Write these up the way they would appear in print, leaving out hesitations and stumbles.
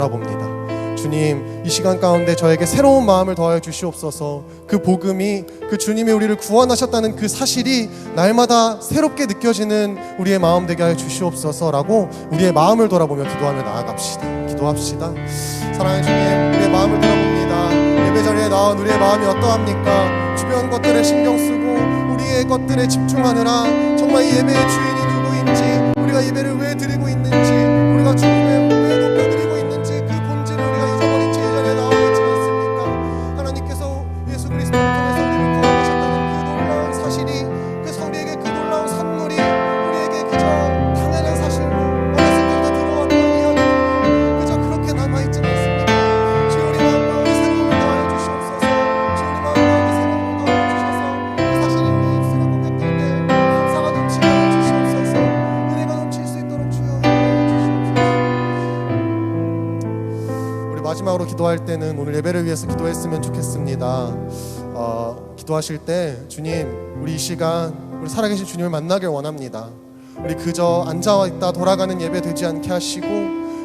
바라봅니다. 주님, 이 시간 가운데 저에게 새로운 마음을 더하여 주시옵소서. 그 복음이, 그 주님이 우리를 구원하셨다는 그 사실이 날마다 새롭게 느껴지는 우리의 마음 되게 하여 주시옵소서라고 우리의 마음을 돌아보며 기도하며 나아갑시다. 기도합시다. 사랑하는 주님, 우리의 마음을 돌아봅니다. 예배 자리에 나온 우리의 마음이 어떠합니까? 주변 것들에 신경 쓰고 우리의 것들에 집중하느라 정말 이 예배의 주인이 누구인지, 우리가 예배를 왜 드리고 있는지, 우리가 주님을 왜 높여드리고 있는지 그 본질을 우리가 잊어버린 채 이 자리에 나와 있지 않습니까? 하나님께서 예수 그리스도를 통해서 우리를 구원하셨다는 그 놀라운 사실이, 그 우리에게 그 놀라운 산물이 우리에게 그저 당연한 사실로 어렸을 때부터 들어왔던 이야기로 그저 그렇게 남아있지 않습니까? 주 우리 마음에 새로움을 더하여 주시옵소서. 주 우리 마음에 새로움을 더하여 주셔서 그 사실이 우리 입술에 고백될 때 감사가 넘치게 하여 주시옵소서. 은혜가 넘칠 수 있도록 주여 우리 마지막으로 기도할 때는 오늘 예배를 위해서 기도했으면 좋겠습니다. 기도하실 때 주님, 우리 이 시간 우리 살아계신 주님을 만나길 원합니다. 우리 그저 앉아있다 돌아가는 예배 되지 않게 하시고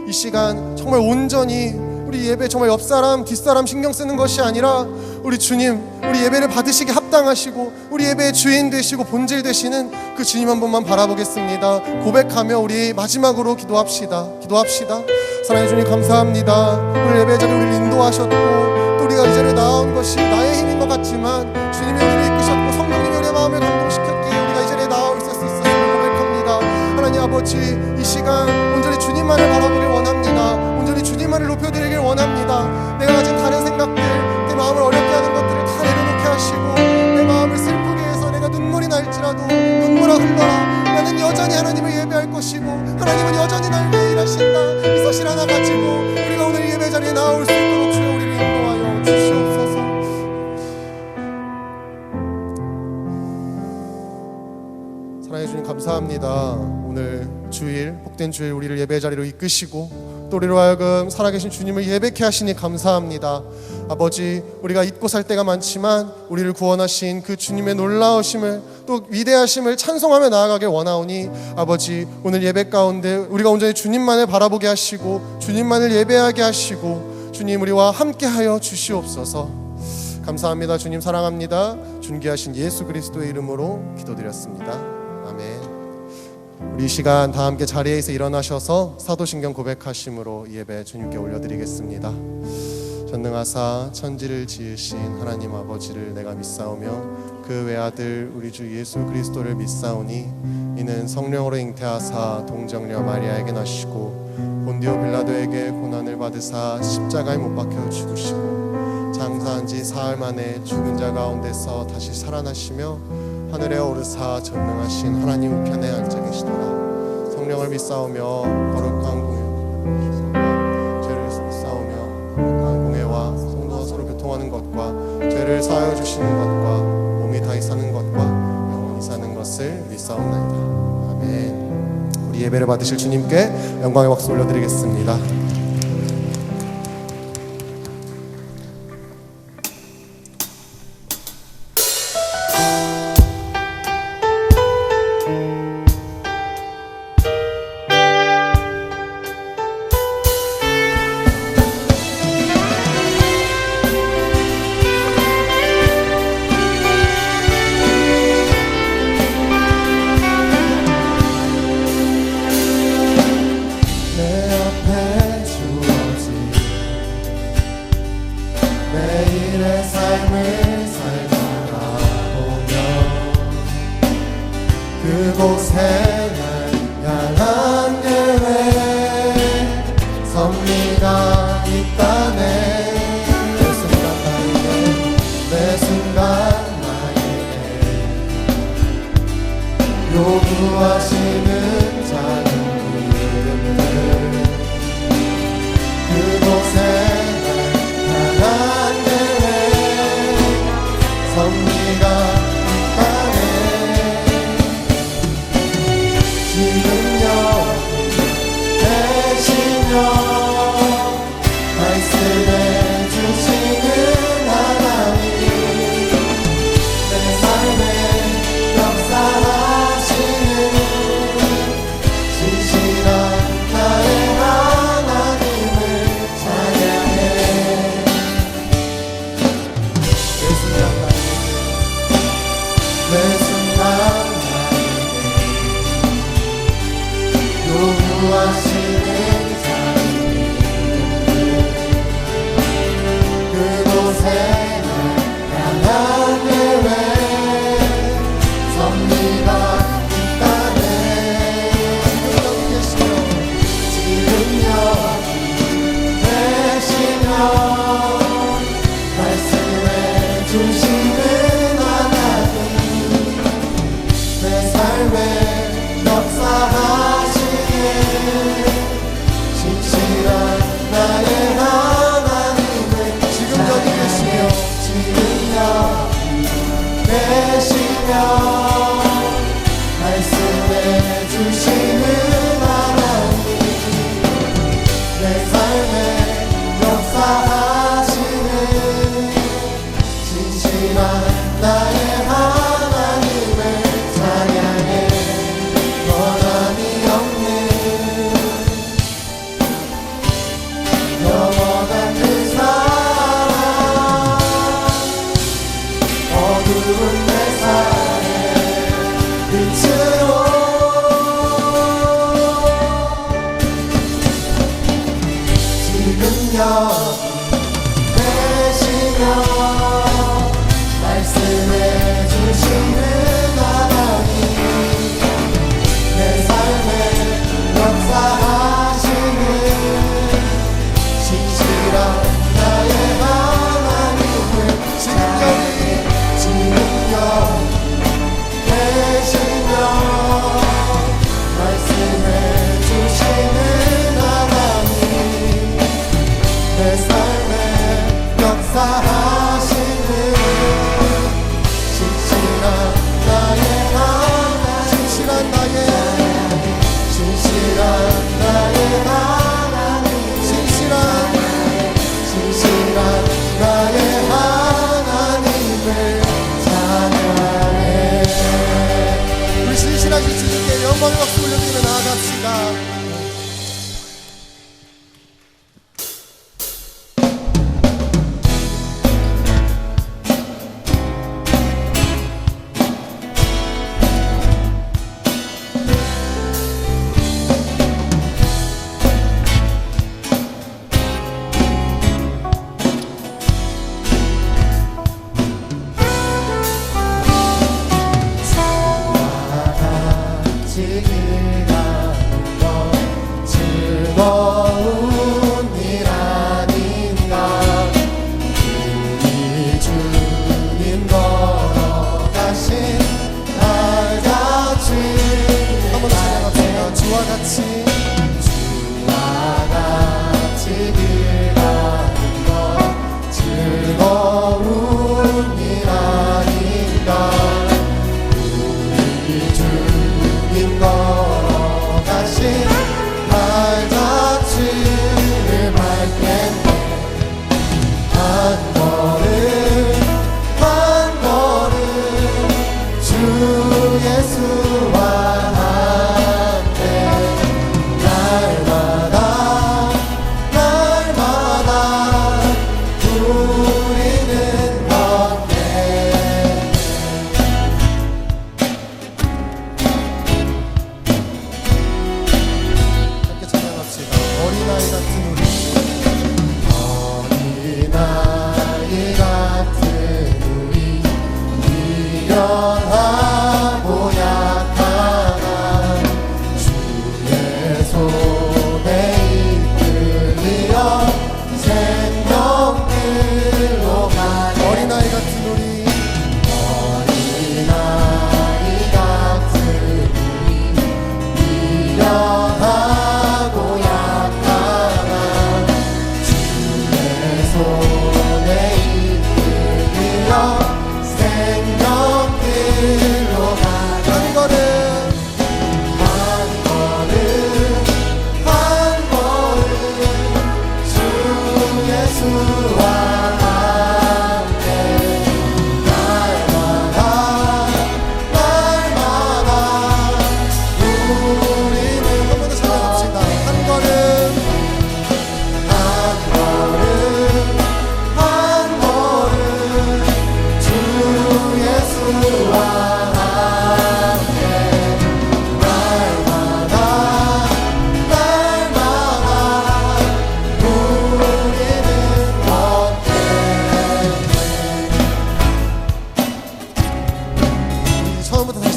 이 시간 정말 온전히 우리 예배 정말 옆사람 뒷사람 신경 쓰는 것이 아니라 우리 주님, 우리 예배를 받으시기 합당하시고 우리 예배의 주인 되시고 본질 되시는 그 주님 한 분만 바라보겠습니다. 고백하며 우리 마지막으로 기도합시다. 사랑해 주님, 감사합니다. 오늘 예배 자리에 우리를 인도하셨고 또 우리가 이 자리에 나온 것이 나의 힘인 것 같지만 주님이 우리를 이끄셨고 성령님이 우리의 마음을 감동시켰기에 우리가 이 자리에 나와 있을 수 있었음을 고백합니다. 하나님 아버지, 이 시간 온전히 주님만을 바라보길 원합니다. 온전히 주님만을 높여드리길 원합니다. 내가 가진 다른 생각들, 내 마음을 어렵게 하는 것들을 다 내려놓게 하시고 내 마음을 슬프게 해서 내가 눈물이 날지라도 눈물아 흘러라. 나는 여전히 하나님을 예배할 것이고 하나님은 여전히 날 위해 일하신다. 이 사실 하나 가지고 우리가 오늘 예배 자리에 나올 수 있도록 주여 우리를 인도하여 주시옵소서. 사랑해 주님, 감사합니다. 오늘 주일, 복된 주일 우리를 예배 자리로 이끄시고 또 우리로 하여금 살아계신 주님을 예배케 하시니 감사합니다. 아버지, 우리가 잊고 살 때가 많지만 우리를 구원하신 그 주님의 놀라우심을 또 위대하심을 찬송하며 나아가길 원하오니 아버지, 오늘 예배 가운데 우리가 온전히 주님만을 바라보게 하시고 주님만을 예배하게 하시고 주님 우리와 함께하여 주시옵소서. 감사합니다. 주님 사랑합니다. 존귀하신 예수 그리스도의 이름으로 기도드렸습니다. 아멘. 우리 이 시간 다 함께 자리에서 일어나셔서 사도신경 고백하심으로 이 예배 주님께 올려드리겠습니다. 전능하사 천지를 지으신 하나님 아버지를 내가 믿사오며 그 외아들 우리 주 예수 그리스도를 믿사오니 이는 성령으로 잉태하사 동정녀 마리아에게 나시고 본디오 빌라도에게 고난을 받으사 십자가에 못 박혀 죽으시고 장사한 지 사흘 만에 죽은 자 가운데서 다시 살아나시며 하늘에 오르사 전능하신 하나님 우편에 앉아 계시더라. 성령을 믿사오며 거룩한 공예와 죄를 믿사오며 거룩한 공예와 성도와 서로 교통하는 것과 죄를 사하여 주시는 것과 몸이 다시 사는 것과 영원히 사는 것을 믿사옵나이다. 아멘. 우리 예배를 받으실 주님께 영광의 박수 올려드리겠습니다. 매일의 삶을 살다가 보면 그곳에 날 향한 계획 섭리가 있다네. 매 순간 나에게 요구하시는 작은 이름들 그곳에 섭리가 있다네. 지금 여기 계시며 말씀해 주시는 하나님 내 삶에 역사하시는 되시며 말씀해 주시는 하나님 내 삶에 역사하시는 신실한 나의 하나님을 지능력 되시며 말씀해 주시는 하나님 내 삶에 역사하시는 신실한 나의 하나님 신실한 나의 하나님 신실한 나의 하나님을 찬양해 우리 신실하신 주님께 영광의 박수 올려드리며 나아갑시다.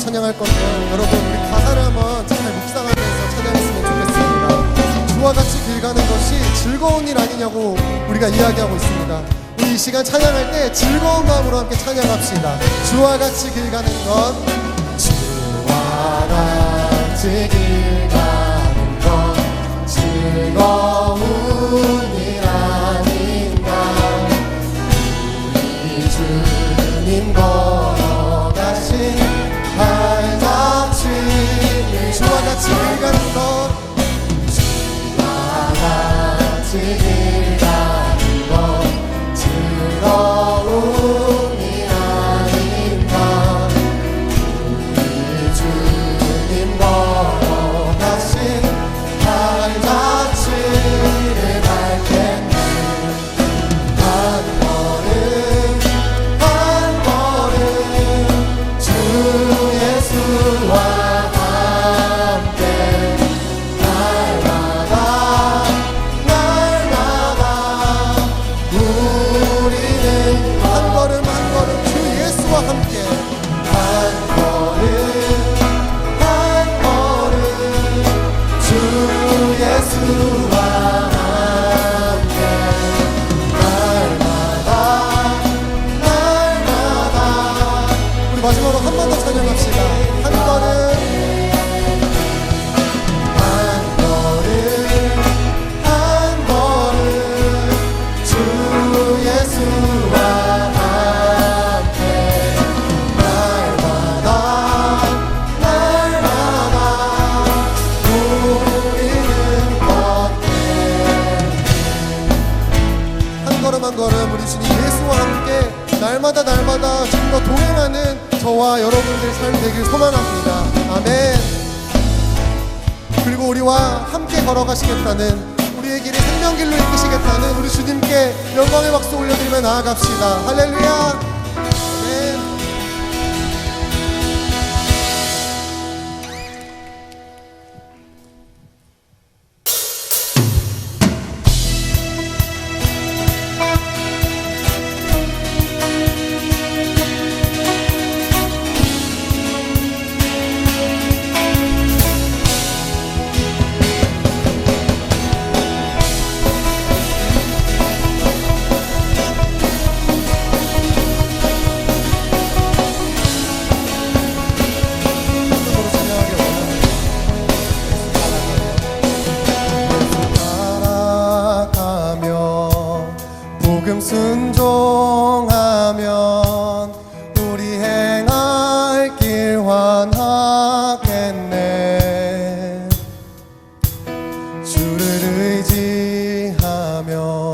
찬양할 건데요. 여러분 우리 가사를 한번 잘 묵상하면서 찬양했으면 좋겠습니다. 주와 같이 길 가는 것이 즐거운 일 아니냐고 우리가 이야기하고 있습니다. 우리 이 시간 찬양할 때 즐거운 마음으로 함께 찬양합시다. 주와 같이 길 가는 것 주와 같이 길 가는 것 즐거운 일 아닌가 우리 주님 걸어가신 발자취를 주와 같이 길 가는 것 주와 같이 길 가는 것 즐거운 일 아닌가 우리 주님 걸어가신 발자취를 밟겠네 한 걸음 한 걸음 주 예수와 함께 날마다 남은 걸음 우리 주님 예수와 함께 날마다 주님과 동행하는 저와 여러분들의 삶이 되길 소망합니다. 아멘. 그리고 우리와 함께 걸어가시겠다는, 우리의 길이 생명길로 이끄시겠다는 우리 주님께 영광의 박수 올려드리며 나아갑시다. 할렐루야. 아멘. 순종하면 우리 행할 길 환하겠네. 주를 의지하며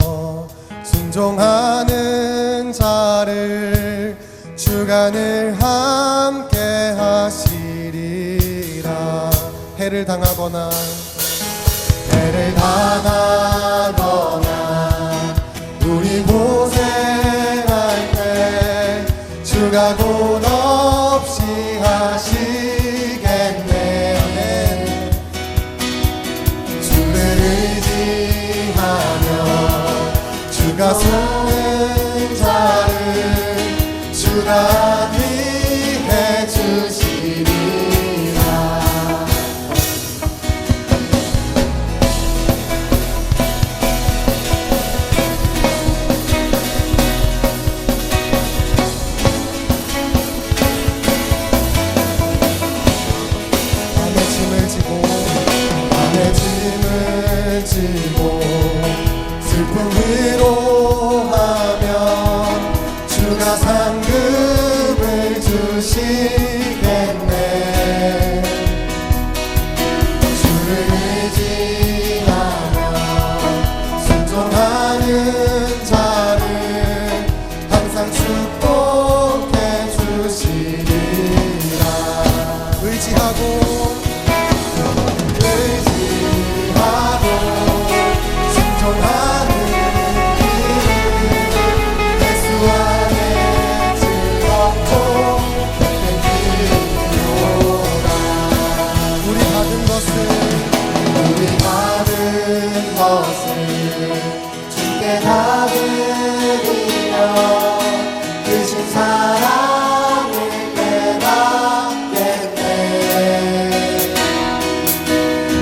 순종하는 자를 주가 늘 함께 하시리라. 해를 당하거나 우리 고생할 때 주가 곧 없이 하시겠네. 주를 의지하며 주가 쏘는 자를 주가 위해 주시리라. 슬픔 위로하면 주가 상급을 주시겠네. 주를 의지하며 순종하는 자를 항상 축복해 주시리라. 의지하고 순종하는 예수 안에 즐겁고 행복해지리로다. 우리 받은 것을 주께 다 드리며 크신 사랑을 깨닫겠네.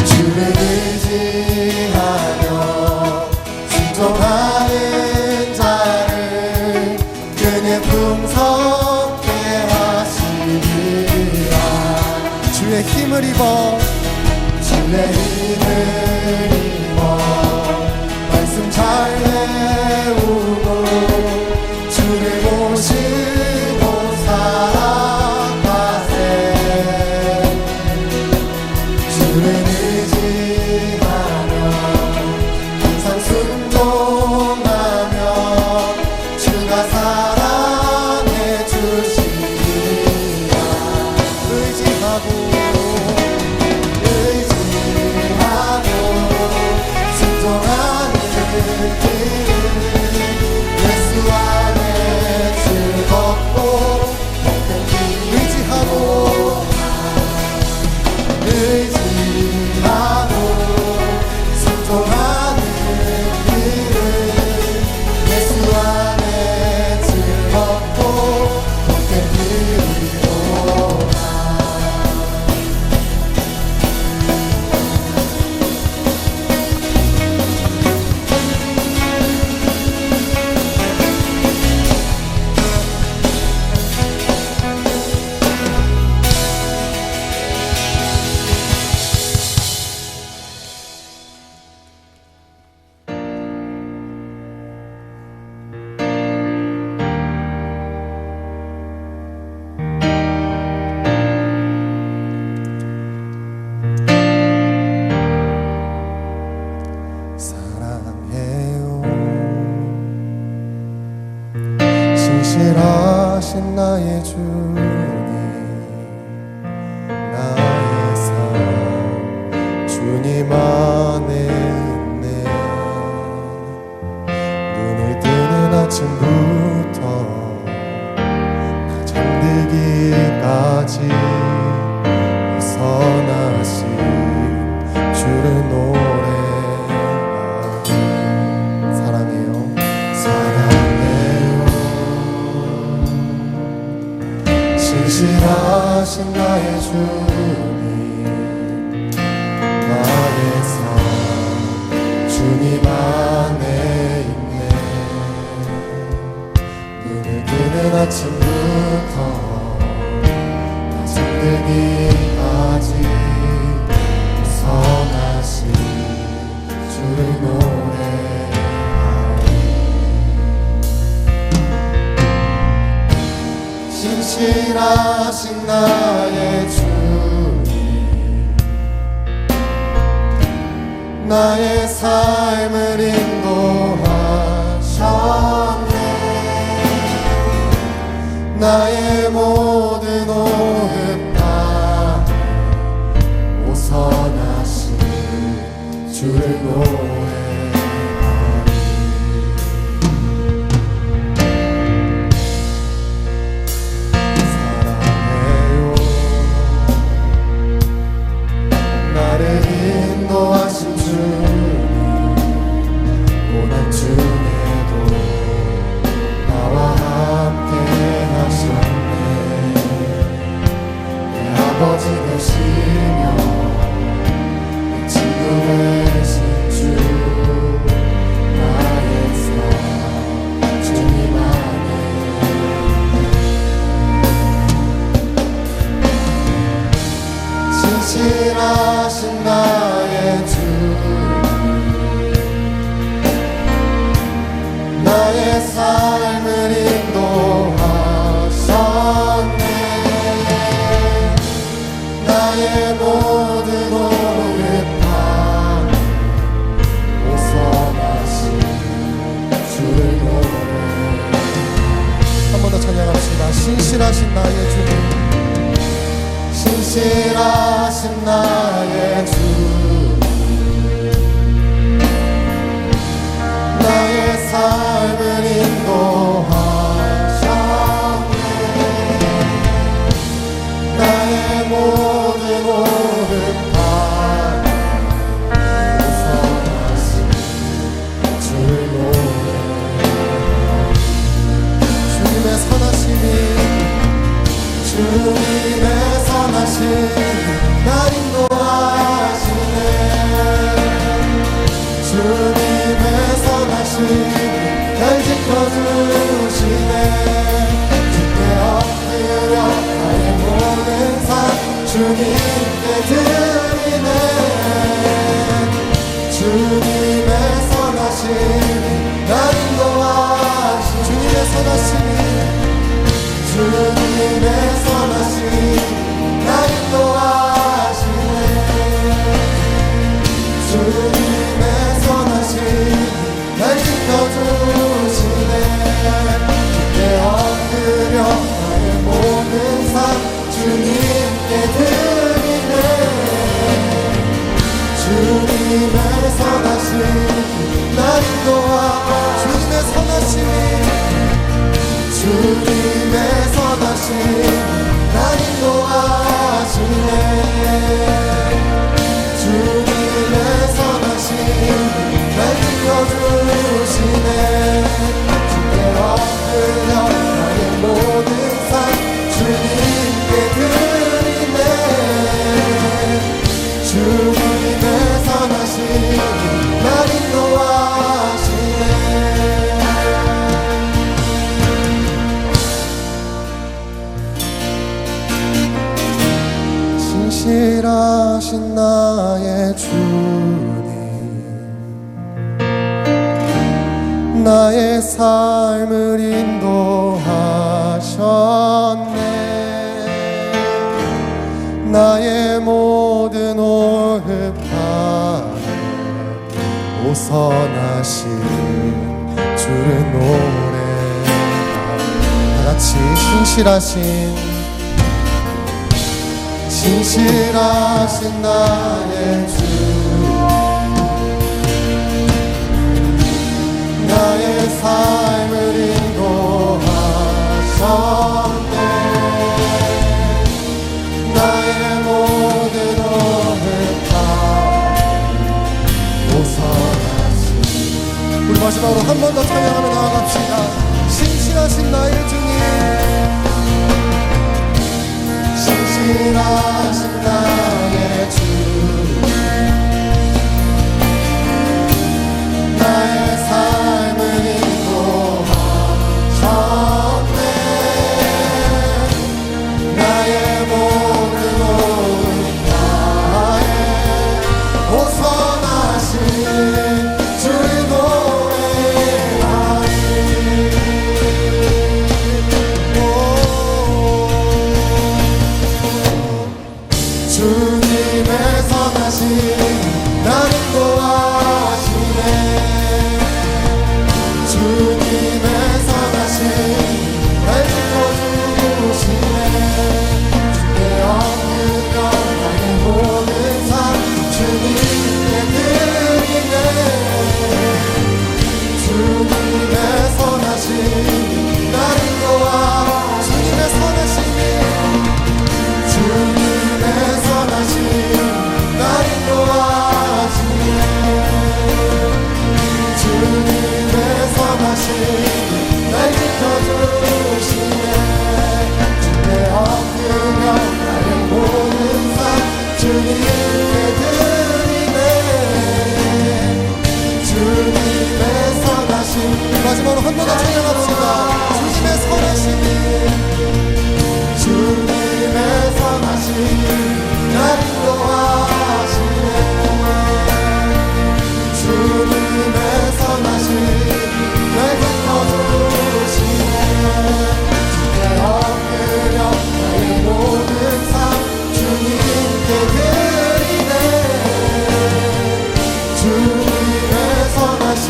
주를 의지하며 순종하는 자를 그의 풍성케 하시리라. 주의 힘을 입어 말씀 잘 외우고 주를 모시고 살아가세. 주를 의지하며 항상 순종하며 주가 사랑해 주시리라. 의지하고 신실하신 나의 주님, 나의 삶 주님 안에 있네. 눈을 뜨는 아침부터 잠들기까지 선하신 주를 노래하리. 사랑해요, 사랑해요. 신실하신 나의 주님, 나의 삶 주님 안에 있네. 눈을 뜨는 아침부터 잠들기까지 선하신 주를 노래하리. 신실하신 나의 주님, 나의 삶을 인도하셨네. 나의 모든 오흡 다 오선하신 주를 노래하리. 사랑해요, 나를 인도하신 주님, 고난 중에도 나와 함께 하셨네. 내 아버지 되시며 내 친구 되신 주, 나의 삶 주님 안에. 신실하신 나의 주님, 나의 삶을 인도하셨네. 나의 모든 오흡 다 오선하신 주를 노래. 한 번 더 찬양합시다. 신실하신 나의 주님, 신실하신 나의 주님, 나의 삶을 인도하셨네. 나의 모든 오흡 다 오선하신 주를 노래. 주님의 선하심이, 주님의 선하심이 날 인도하시네. 주님의 선하심이 날 지켜주시네. 주께 엎드려 나의 모든 삶 주님께 드리네. 주님의 선하심이 날 인도하시네. 주님의 선하심이, 주님의 선하심이 날 인도하시네. 주님의 선하심이 날 지켜주시네. 주께 엎드려 나의 모든 삶 주님께 드리네. 주님의 선하심이 날 인도하. 주님의 선하심이, 주님의 선하심이 날 인도하시네. 주님의 선하심이 날 지켜주시네. 주께 엎드려 나의 모든 삶 주님께 드리네. 주님의 선하심이 날 인도하시네. 신실하신 나의 주님, 나의 삶을 인도하셨네. 나의 모든 오흡 다 오선하신 주를 노래하리. 같이 신실하신 나의 주, 나의 삶을 인도하셨네. 나의 모든 오늘 다 오선하신. 우리 마지막으로 한 번 더 찬양하며 나아갑시다. 신실하신 나의 주님, 신실하신 나의 주, 나의 삶을 인도하셨네. 나의 모든 오늘 나의 오선하신 주를 노래하리. 주님의 선하신 나를 도와주네. 주님의 선하신 날 지켜주시네. 주의 없는 나의 모든 삶 주님께 드리네. 주님의 선하신 나를 도와. 주님의 선하심이, 주님의 선하신 나를 도와주네. 주님의 선하신 날 지켜주시네. 주의 없으며 나의 모든 삶 주님께 드리네. 주님의 선하신. 마지막으로 한 번 더 찬양합시다. 주님의 선하심이, 주님의 선하신 나를 도와주네. 주님의 선하신 날 지켜주시네. 주의 없으며 나의 모든 삶 주님께 드리네. 주님의 선하신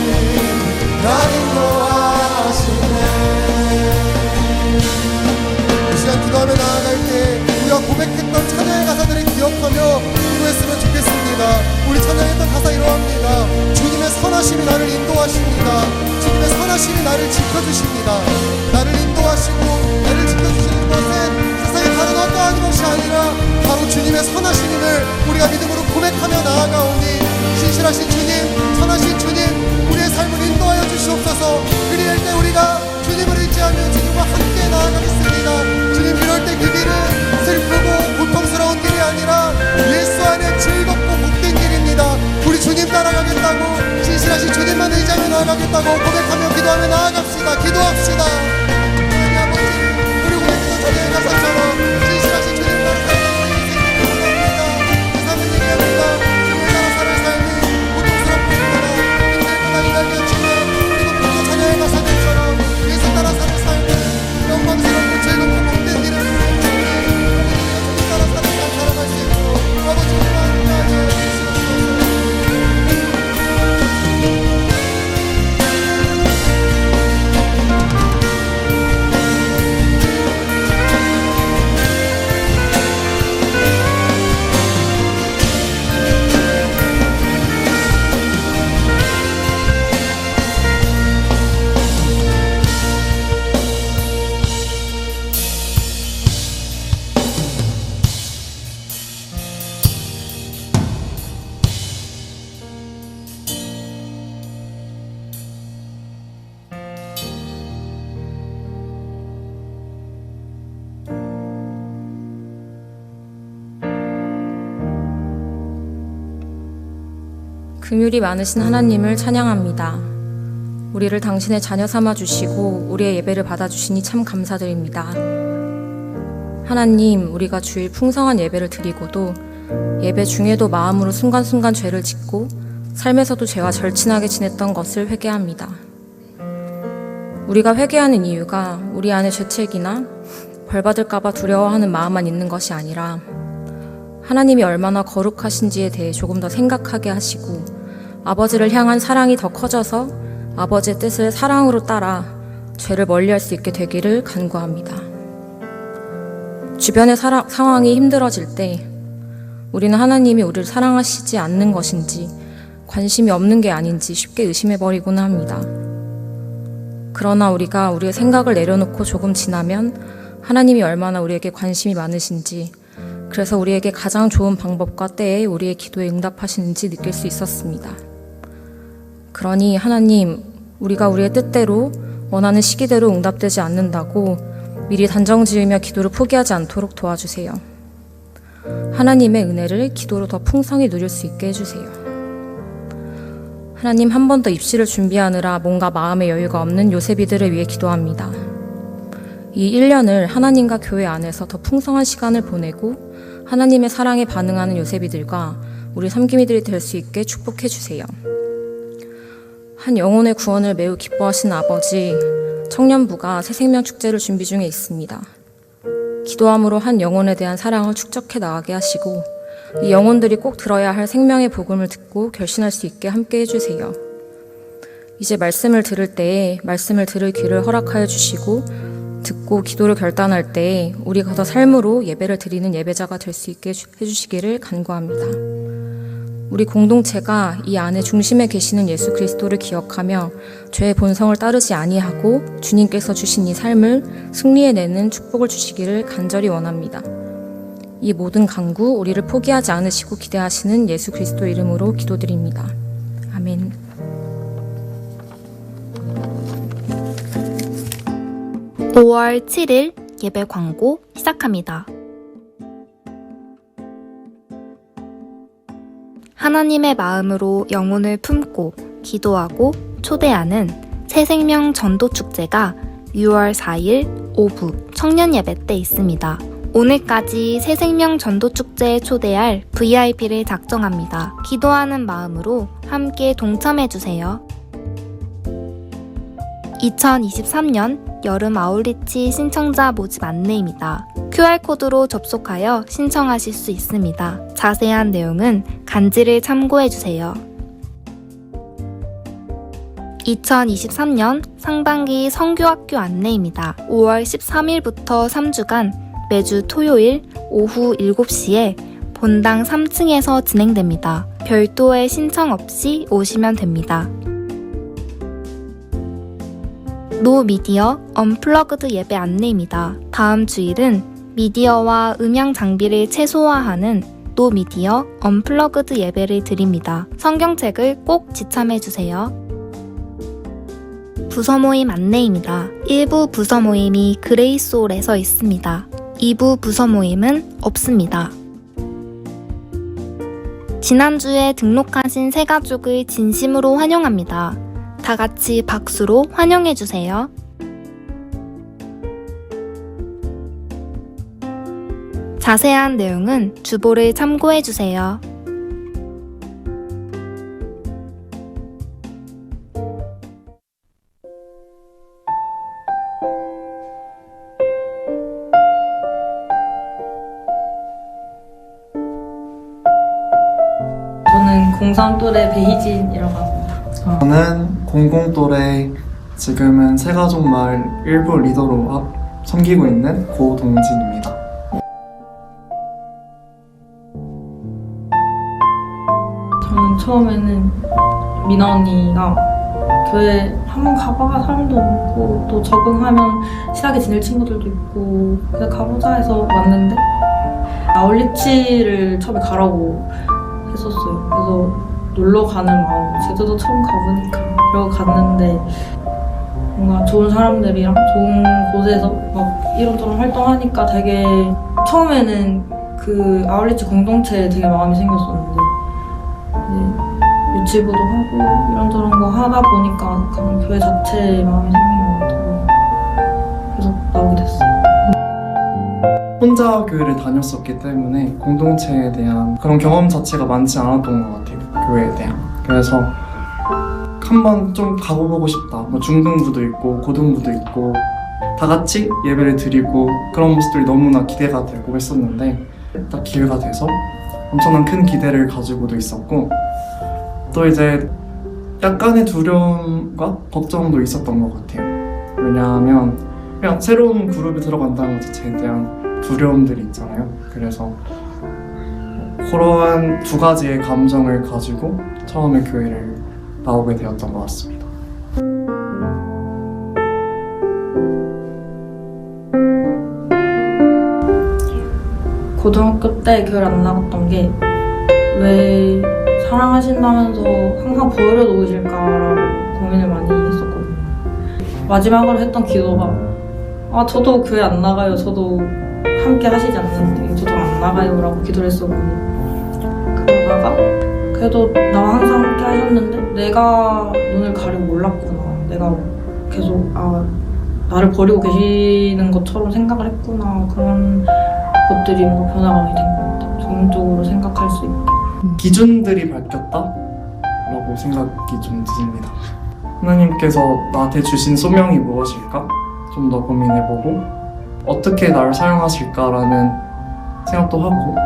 나를 도와주네. 이 시간 기도하며 나아갈 때 우리가 고백했던 찬양의 가사들을 기억하며 기도했으면 좋겠습니다. 우리 찬양했던 가사 이러합니다. 주님의 선하심이 나를 인도하십니다. 주님의 선하심이 나를 지켜주십니다. 나를 인도하시고 나를 지켜주시는 것은 세상에 다른 어떠한 것이 아니라 바로 주님의 선하심임을 우리가 믿음으로 고백하며 나아가오니, 신실하신 주님, 선하신 주님, 우리의 삶을 인도하여 주시옵소서. 그리할 때 우리가 주님을 의지하며 주님과 함께 나아가겠습니다. 주님, 그럴 때 그 길은 슬프고 고통스러운 길이 아니라 예수 안에 즐겁고 복된 길입니다. 우리 주님 따라가겠다고, 신실하신 주님만 의지하며 나아가겠다고 고백하며 기도하며 나아갑시다. 기도합시다. 하나님 아버지, 우리 고백했던 찬양의 가사처럼 신실하신 주님 따라가는 인생입니다. 세상은 얘기합니다. 주님을 따라 사는 삶이 고통스럽고 힘들거나 이날이었지만, 우리도 모두 찬양의 가사들처럼 예수 따라 사는 삶은 영광스럽고 즐겁고 복된 길을 주님 따라 사는 삶 살아갈 수 있고 아버지와 함께하여 긍휼이 많으신 하나님을 찬양합니다. 우리를 당신의 자녀 삼아 주시고 우리의 예배를 받아 주시니 참 감사드립니다. 하나님, 우리가 주일 풍성한 예배를 드리고도 예배 중에도 마음으로 순간순간 죄를 짓고 삶에서도 죄와 절친하게 지냈던 것을 회개합니다. 우리가 회개하는 이유가 우리 안에 죄책이나 벌받을까봐 두려워하는 마음만 있는 것이 아니라 하나님이 얼마나 거룩하신지에 대해 조금 더 생각하게 하시고 아버지를 향한 사랑이 더 커져서 아버지의 뜻을 사랑으로 따라 죄를 멀리할 수 있게 되기를 간구합니다. 주변의 상황이 힘들어질 때 우리는 하나님이 우리를 사랑하시지 않는 것인지 관심이 없는 게 아닌지 쉽게 의심해버리곤 합니다. 그러나 우리가 우리의 생각을 내려놓고 조금 지나면 하나님이 얼마나 우리에게 관심이 많으신지, 그래서 우리에게 가장 좋은 방법과 때에 우리의 기도에 응답하시는지 느낄 수 있었습니다. 그러니 하나님, 우리가 우리의 뜻대로 원하는 시기대로 응답되지 않는다고 미리 단정지으며 기도를 포기하지 않도록 도와주세요. 하나님의 은혜를 기도로 더 풍성히 누릴 수 있게 해주세요. 하나님, 한 번 더 입시를 준비하느라 뭔가 마음의 여유가 없는 요셉이들을 위해 기도합니다. 이 1년을 하나님과 교회 안에서 더 풍성한 시간을 보내고 하나님의 사랑에 반응하는 요셉이들과 우리 섬김이들이 될 수 있게 축복해 주세요. 한 영혼의 구원을 매우 기뻐하시는 아버지, 청년부가 새생명 축제를 준비 중에 있습니다. 기도함으로 한 영혼에 대한 사랑을 축적해 나가게 하시고 이 영혼들이 꼭 들어야 할 생명의 복음을 듣고 결신할 수 있게 함께 해주세요. 이제 말씀을 들을 때에 말씀을 들을 귀를 허락하여 주시고 듣고 기도를 결단할 때에 우리가 더 삶으로 예배를 드리는 예배자가 될 수 있게 해주시기를 간구합니다. 우리 공동체가 이 안에 중심에 계시는 예수 그리스도를 기억하며 죄의 본성을 따르지 아니하고 주님께서 주신 이 삶을 승리해내는 축복을 주시기를 간절히 원합니다. 이 모든 간구 우리를 포기하지 않으시고 기대하시는 예수 그리스도 이름으로 기도드립니다. 아멘. (5월 7일) 예배 광고 시작합니다. 하나님의 마음으로 영혼을 품고 기도하고 초대하는 새생명 전도축제가 6월 4일 오후 청년 예배 때 있습니다. 오늘까지 새생명 전도축제에 초대할 VIP를 작정합니다. 기도하는 마음으로 함께 동참해주세요. 2023년 여름 아울리치 신청자 모집 안내입니다. QR코드로 접속하여 신청하실 수 있습니다. 자세한 내용은 간지를 참고해주세요. 2023년 상반기 성교학교 안내입니다. 5월 13일부터 3주간 매주 토요일 오후 7시에 본당 3층에서 진행됩니다. 별도의 신청 없이 오시면 됩니다. 노미디어 언플러그드 예배 안내입니다. 다음 주일은 미디어와 음향 장비를 최소화하는 노미디어 언플러그드 예배를 드립니다. 성경책을 꼭 지참해주세요. 부서 모임 안내입니다. 1부 부서 모임이 그레이스홀에서 있습니다. 2부 부서 모임은 없습니다. 지난주에 등록하신 새 가족을 진심으로 환영합니다. 다 같이 박수로 환영해주세요. 자세한 내용은 주보를 참고해주세요. 저는 03 또래 배희진이라고 합니다. 저는 00 또래 지금은 새가족마을 일부 리더로 섬기고 있는 고동진입니다. 저는 처음에는 미나 언니가 교회 한번 가봐 사람도 없고 또 적응하면 친하게 지낼 친구들도 있고 그래서 가보자 해서 왔는데 아울리치를 처음에 가라고 했었어요. 그래서 놀러 가는 마음, 제주도 처음 가보니까 그러고 갔는데 뭔가 좋은 사람들이랑 좋은 곳에서 막 이런저런 활동하니까 되게 처음에는 그 아울리치 공동체에 되게 마음이 생겼었는데 이제 유치부도 하고 이런저런 거 하다 보니까 그냥 교회 자체에 마음이 생긴 것 같아요. 그래서 나오게 됐어요. 혼자 교회를 다녔었기 때문에 공동체에 대한 그런 경험 자체가 많지 않았던 것 같아요. 교회에 대한. 그래서 한번 좀 가보고 싶다. 뭐 중등부도 있고 고등부도 있고 다 같이 예배를 드리고 그런 모습들이 너무나 기대가 되고 했었는데 딱 기회가 돼서 엄청난 큰 기대를 가지고도 있었고 또 이제 약간의 두려움과 걱정도 있었던 것 같아요. 왜냐하면 그냥 새로운 그룹에 들어간다는 것 자체에 대한 두려움들이 있잖아요. 그래서 그러한 두 가지의 감정을 가지고 처음에 교회를 나오게 되었던 것 같습니다. 고등학교 때 교회를 안 나갔던 게 왜 사랑하신다면서 항상 버려 놓으실까라고 고민을 많이 했었거든요. 마지막으로 했던 기도가 저도 교회 안 나가요. 저도 함께 하시지 않는데 저도 안 나가요 라고 기도를 했었거든요. 그러다가 그래도 나와 항상 함께 하셨는데 내가 눈을 가리고 몰랐구나. 내가 계속 나를 버리고 계시는 것처럼 생각을 했구나. 그런 것들이 뭔가 변화가 많이 된 것 같아요. 전적으로 생각할 수 있게. 기준들이 바뀌었다라고 생각이 좀 듭니다. 하나님께서 나한테 주신 소명이 무엇일까? 좀 더 고민해보고 어떻게 나를 사용하실까라는 생각도 하고,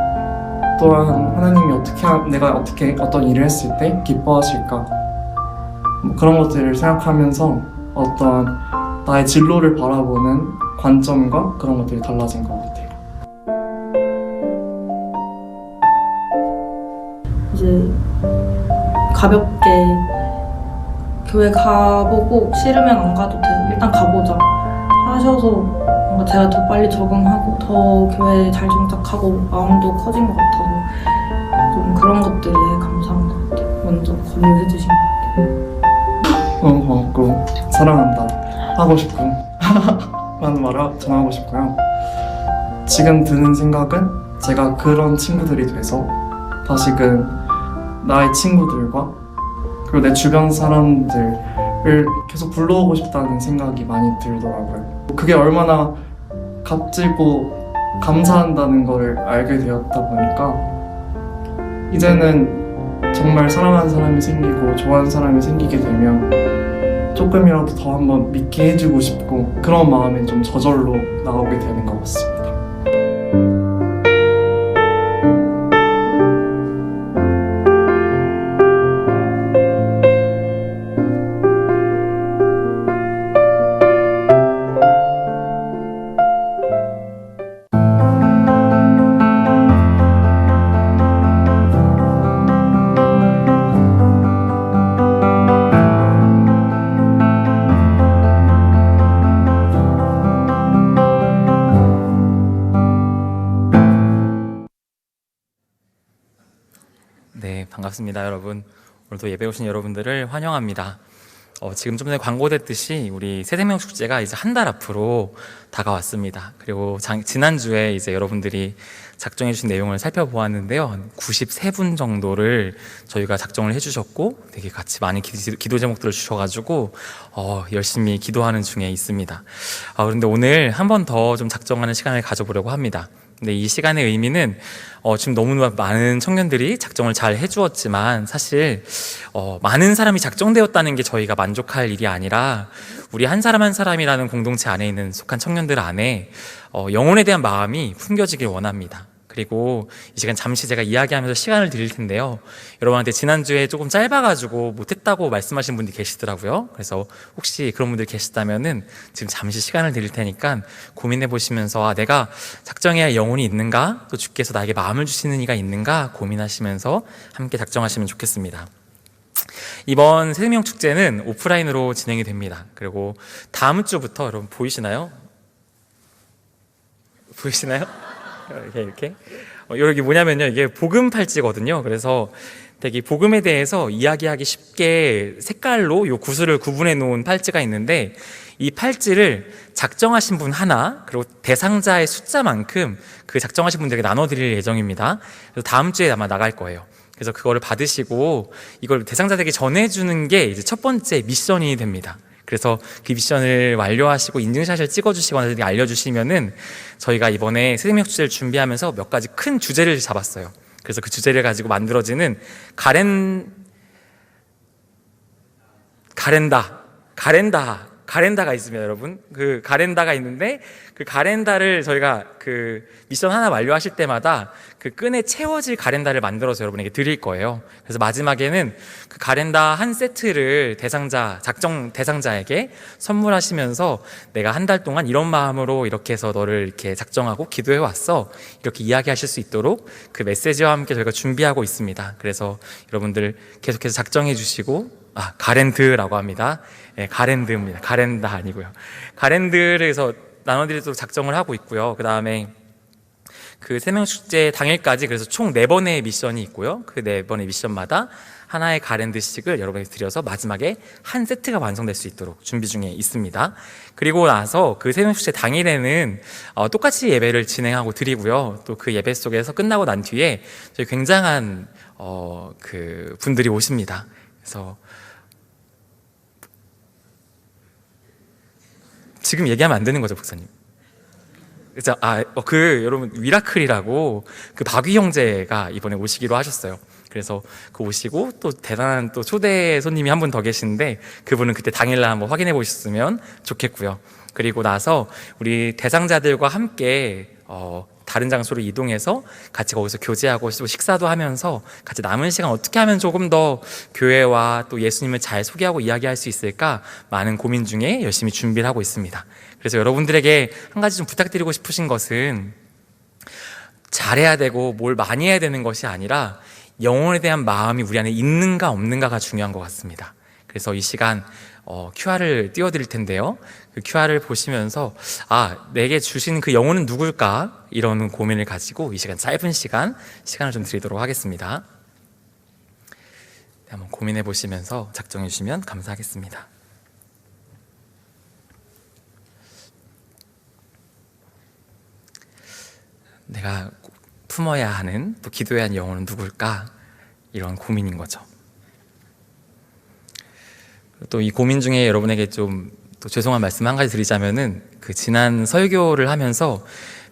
또한 하나님이 내가 어떻게 어떤 일을 했을 때 기뻐하실까, 그런 것들을 생각하면서 어떤 나의 진로를 바라보는 관점과 그런 것들이 달라진 것 같아요. 이제 가볍게 교회 가보고 싫으면 안 가도 돼. 일단 가보자 하셔서 뭔가 제가 더 빨리 적응하고 더 교회에 잘 정착하고 마음도 커진 것 같아서 좀 그런 것들에 감사한 것 같아요. 먼저 권유해 주신 것 같아요. 너무 고맙고 사랑한다 하고 싶고 라는 말을 전하고 싶고요. 지금 드는 생각은 제가 그런 친구들이 돼서 다시금 나의 친구들과 그리고 내 주변 사람들을 계속 불러오고 싶다는 생각이 많이 들더라고요. 그게 얼마나 값지고 감사한다는 걸 알게 되었다 보니까 이제는 정말 사랑하는 사람이 생기고 좋아하는 사람이 생기게 되면 조금이라도 더 한번 믿게 해주고 싶고, 그런 마음이 좀 저절로 나오게 되는 것 같습니다. 네, 반갑습니다, 여러분. 오늘도 예배 오신 여러분들을 환영합니다. 지금 좀 전에 광고됐듯이 우리 새생명 축제가 이제 한 달 앞으로 다가왔습니다. 그리고 지난주에 이제 여러분들이 작정해 주신 내용을 살펴보았는데요. 한 93분 정도를 저희가 작정을 해주셨고, 되게 같이 많은 기도 제목들을 주셔가지고 열심히 기도하는 중에 있습니다. 그런데 오늘 한 번 더 좀 작정하는 시간을 가져보려고 합니다. 근데 이 시간의 의미는 지금 너무 많은 청년들이 작정을 잘 해주었지만, 사실 많은 사람이 작정되었다는 게 저희가 만족할 일이 아니라 우리 한 사람 한 사람이라는 공동체 안에 있는 속한 청년들 안에 영혼에 대한 마음이 품겨지길 원합니다. 그리고 이 시간 잠시 제가 이야기하면서 시간을 드릴 텐데요, 여러분한테 지난주에 조금 짧아가지고 못했다고 말씀하신 분들이 계시더라고요. 그래서 혹시 그런 분들 계시다면은 지금 잠시 시간을 드릴 테니까 고민해 보시면서 내가 작정해야 할 영혼이 있는가, 또 주께서 나에게 마음을 주시는 이가 있는가 고민하시면서 함께 작정하시면 좋겠습니다. 이번 새생명 축제는 오프라인으로 진행이 됩니다. 그리고 다음 주부터, 여러분 보이시나요? 이렇게 여기 뭐냐면요, 이게 복음 팔찌거든요. 그래서 되게 복음에 대해서 이야기하기 쉽게 색깔로 요 구슬을 구분해 놓은 팔찌가 있는데, 이 팔찌를 작정하신 분 하나, 그리고 대상자의 숫자만큼 그 작정하신 분들에게 나눠드릴 예정입니다. 그래서 다음 주에 아마 나갈 거예요. 그래서 그거를 받으시고 이걸 대상자들에게 전해주는 게 이제 첫 번째 미션이 됩니다. 그래서 그 미션을 완료하시고 인증샷을 찍어주시거나 알려주시면은 저희가 이번에 새생명 축제를 준비하면서 몇 가지 큰 주제를 잡았어요. 그래서 그 주제를 가지고 만들어지는 가렌다 가렌다가 있습니다, 여러분. 그 가렌다가 있는데 그 가렌다를 저희가 그 미션 하나 완료하실 때마다 그 끈에 채워질 가렌다를 만들어서 여러분에게 드릴 거예요. 그래서 마지막에는 그 가렌다 한 세트를 작정 대상자에게 선물하시면서 내가 한 달 동안 이런 마음으로 이렇게 해서 너를 이렇게 작정하고 기도해 왔어, 이렇게 이야기하실 수 있도록 그 메시지와 함께 저희가 준비하고 있습니다. 그래서 여러분들 계속해서 작정해 주시고, 가렌드라고 합니다. 네, 가렌드입니다. 가렌다 아니고요. 가렌드를 해서 나눠드리도록 작정을 하고 있고요. 그 다음에 그 세명축제 당일까지 그래서 총 4번의 미션이 있고요. 그 4번의 미션마다 하나의 가렌드씩을 여러분에게 드려서 마지막에 한 세트가 완성될 수 있도록 준비 중에 있습니다. 그리고 나서 그 세명축제 당일에는 똑같이 예배를 진행하고 드리고요. 또 그 예배 속에서 끝나고 난 뒤에 저희 굉장한 그 분들이 오십니다. 그래서 지금 얘기하면 안 되는 거죠, 목사님? 그래서 여러분 위라클이라고 그 박위 형제가 이번에 오시기로 하셨어요. 그래서 그 오시고 또 대단한 또 초대 손님이 한 분 더 계시는데 그분은 그때 당일날 한번 확인해 보셨으면 좋겠고요. 그리고 나서 우리 대상자들과 함께 다른 장소로 이동해서 같이 거기서 교제하고 또 식사도 하면서 같이 남은 시간 어떻게 하면 조금 더 교회와 또 예수님을 잘 소개하고 이야기할 수 있을까 많은 고민 중에 열심히 준비를 하고 있습니다. 그래서 여러분들에게 한 가지 좀 부탁드리고 싶으신 것은 잘해야 되고 뭘 많이 해야 되는 것이 아니라 영혼에 대한 마음이 우리 안에 있는가 없는가가 중요한 것 같습니다. 그래서 이 시간 QR을 띄워드릴 텐데요. 그 QR을 보시면서 내게 주신 그 영혼은 누굴까? 이런 고민을 가지고 이 시간 짧은 시간을 좀 드리도록 하겠습니다. 네, 한번 고민해 보시면서 작정해 주시면 감사하겠습니다. 내가 품어야 하는 또 기도해야 하는 영혼은 누굴까? 이런 고민인 거죠. 또 이 고민 중에 여러분에게 좀 또 죄송한 말씀 한 가지 드리자면은 그 지난 설교를 하면서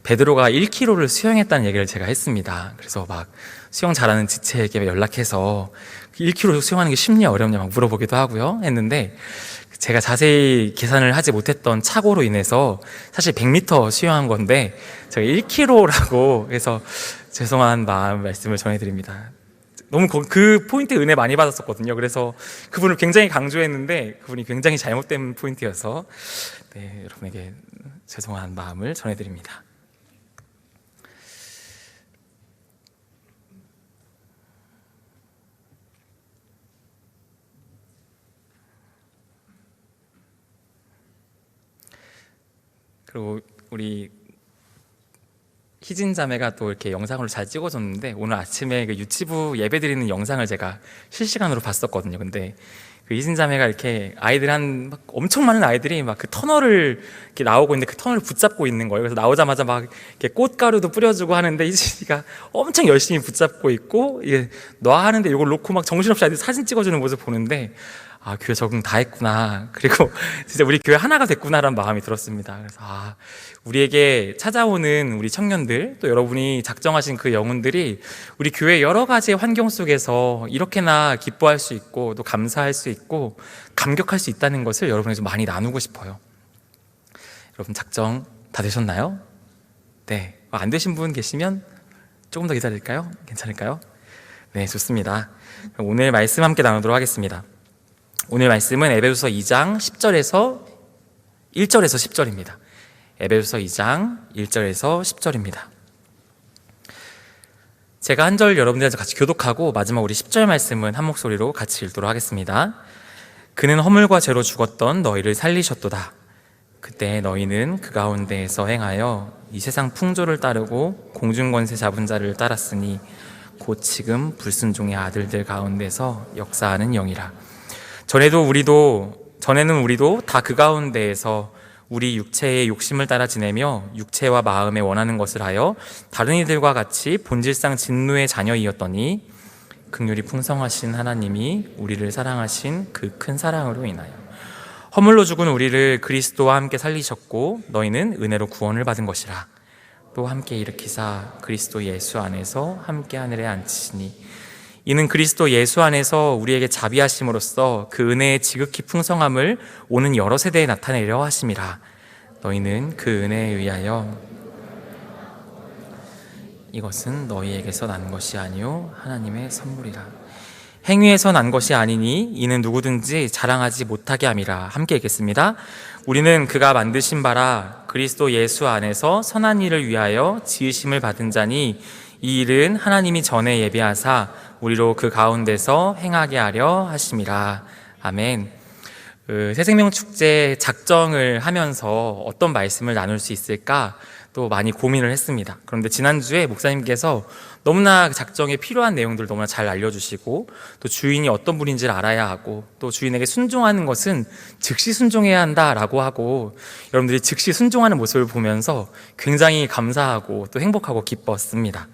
베드로가 1km를 수영했다는 얘기를 제가 했습니다. 그래서 막 수영 잘하는 지체에게 연락해서 1km 수영하는 게 쉽냐 어렵냐 막 물어보기도 하고요 했는데 제가 자세히 계산을 하지 못했던 착오로 인해서 사실 100m 수영한 건데 제가 1km라고 해서 죄송한 말씀을 전해드립니다. 너무 그 포인트에 은혜 많이 받았었거든요. 그래서 그분을 굉장히 강조했는데 그분이 굉장히 잘못된 포인트여서 여러분에게 죄송한 마음을 전해드립니다. 그리고 우리 희진 자매가 또 이렇게 영상으로 잘 찍어줬는데 오늘 아침에 그 유치부 예배 드리는 영상을 제가 실시간으로 봤었거든요. 근데 그 희진 자매가 이렇게 막 엄청 많은 아이들이 막 그 터널을 이렇게 나오고 있는데 그 터널을 붙잡고 있는 거예요. 그래서 나오자마자 막 이렇게 꽃가루도 뿌려주고 하는데 희진이가 엄청 열심히 붙잡고 있고 이게 놔 하는데 이걸 놓고 막 정신없이 아이들 사진 찍어주는 모습 보는데 교회 적응 다 했구나. 그리고 진짜 우리 교회 하나가 됐구나라는 마음이 들었습니다. 그래서 우리에게 찾아오는 우리 청년들 또 여러분이 작정하신 그 영혼들이 우리 교회 여러 가지 환경 속에서 이렇게나 기뻐할 수 있고 또 감사할 수 있고 감격할 수 있다는 것을 여러분에게 좀 많이 나누고 싶어요. 여러분 작정 다 되셨나요? 네. 안 되신 분 계시면 조금 더 기다릴까요? 괜찮을까요? 네, 좋습니다. 그럼 오늘 말씀 함께 나누도록 하겠습니다. 오늘 말씀은 에베소서 2장 1절에서 10절입니다. 에베소서 2장 1절에서 10절입니다. 제가 한 절 여러분들과 같이 교독하고 마지막 우리 10절 말씀은 한 목소리로 같이 읽도록 하겠습니다. 그는 허물과 죄로 죽었던 너희를 살리셨도다. 그때 너희는 그 가운데에서 행하여 이 세상 풍조를 따르고 공중권세 잡은 자를 따랐으니 곧 지금 불순종의 아들들 가운데서 역사하는 영이라. 전에는 우리도 다 그 가운데에서 우리 육체의 욕심을 따라 지내며 육체와 마음에 원하는 것을 하여 다른 이들과 같이 본질상 진노의 자녀이었더니 긍휼이 풍성하신 하나님이 우리를 사랑하신 그 큰 사랑으로 인하여 허물로 죽은 우리를 그리스도와 함께 살리셨고 너희는 은혜로 구원을 받은 것이라. 또 함께 일으키사 그리스도 예수 안에서 함께 하늘에 앉히시니 이는 그리스도 예수 안에서 우리에게 자비하심으로써 그 은혜의 지극히 풍성함을 오는 여러 세대에 나타내려 하심이라. 너희는 그 은혜에 의하여 이것은 너희에게서 난 것이 아니요 하나님의 선물이라. 행위에서 난 것이 아니니 이는 누구든지 자랑하지 못하게 함이라. 함께 읽겠습니다. 우리는 그가 만드신 바라 그리스도 예수 안에서 선한 일을 위하여 지으심을 받은 자니 이 일은 하나님이 전에 예비하사 우리로 그 가운데서 행하게 하려 하심이라. 아멘. 새생명 축제 작정을 하면서 어떤 말씀을 나눌 수 있을까 또 많이 고민을 했습니다. 그런데 지난주에 목사님께서 너무나 작정에 필요한 내용들을 너무나 잘 알려주시고 또 주인이 어떤 분인지를 알아야 하고 또 주인에게 순종하는 것은 즉시 순종해야 한다라고 하고 여러분들이 즉시 순종하는 모습을 보면서 굉장히 감사하고 또 행복하고 기뻤습니다.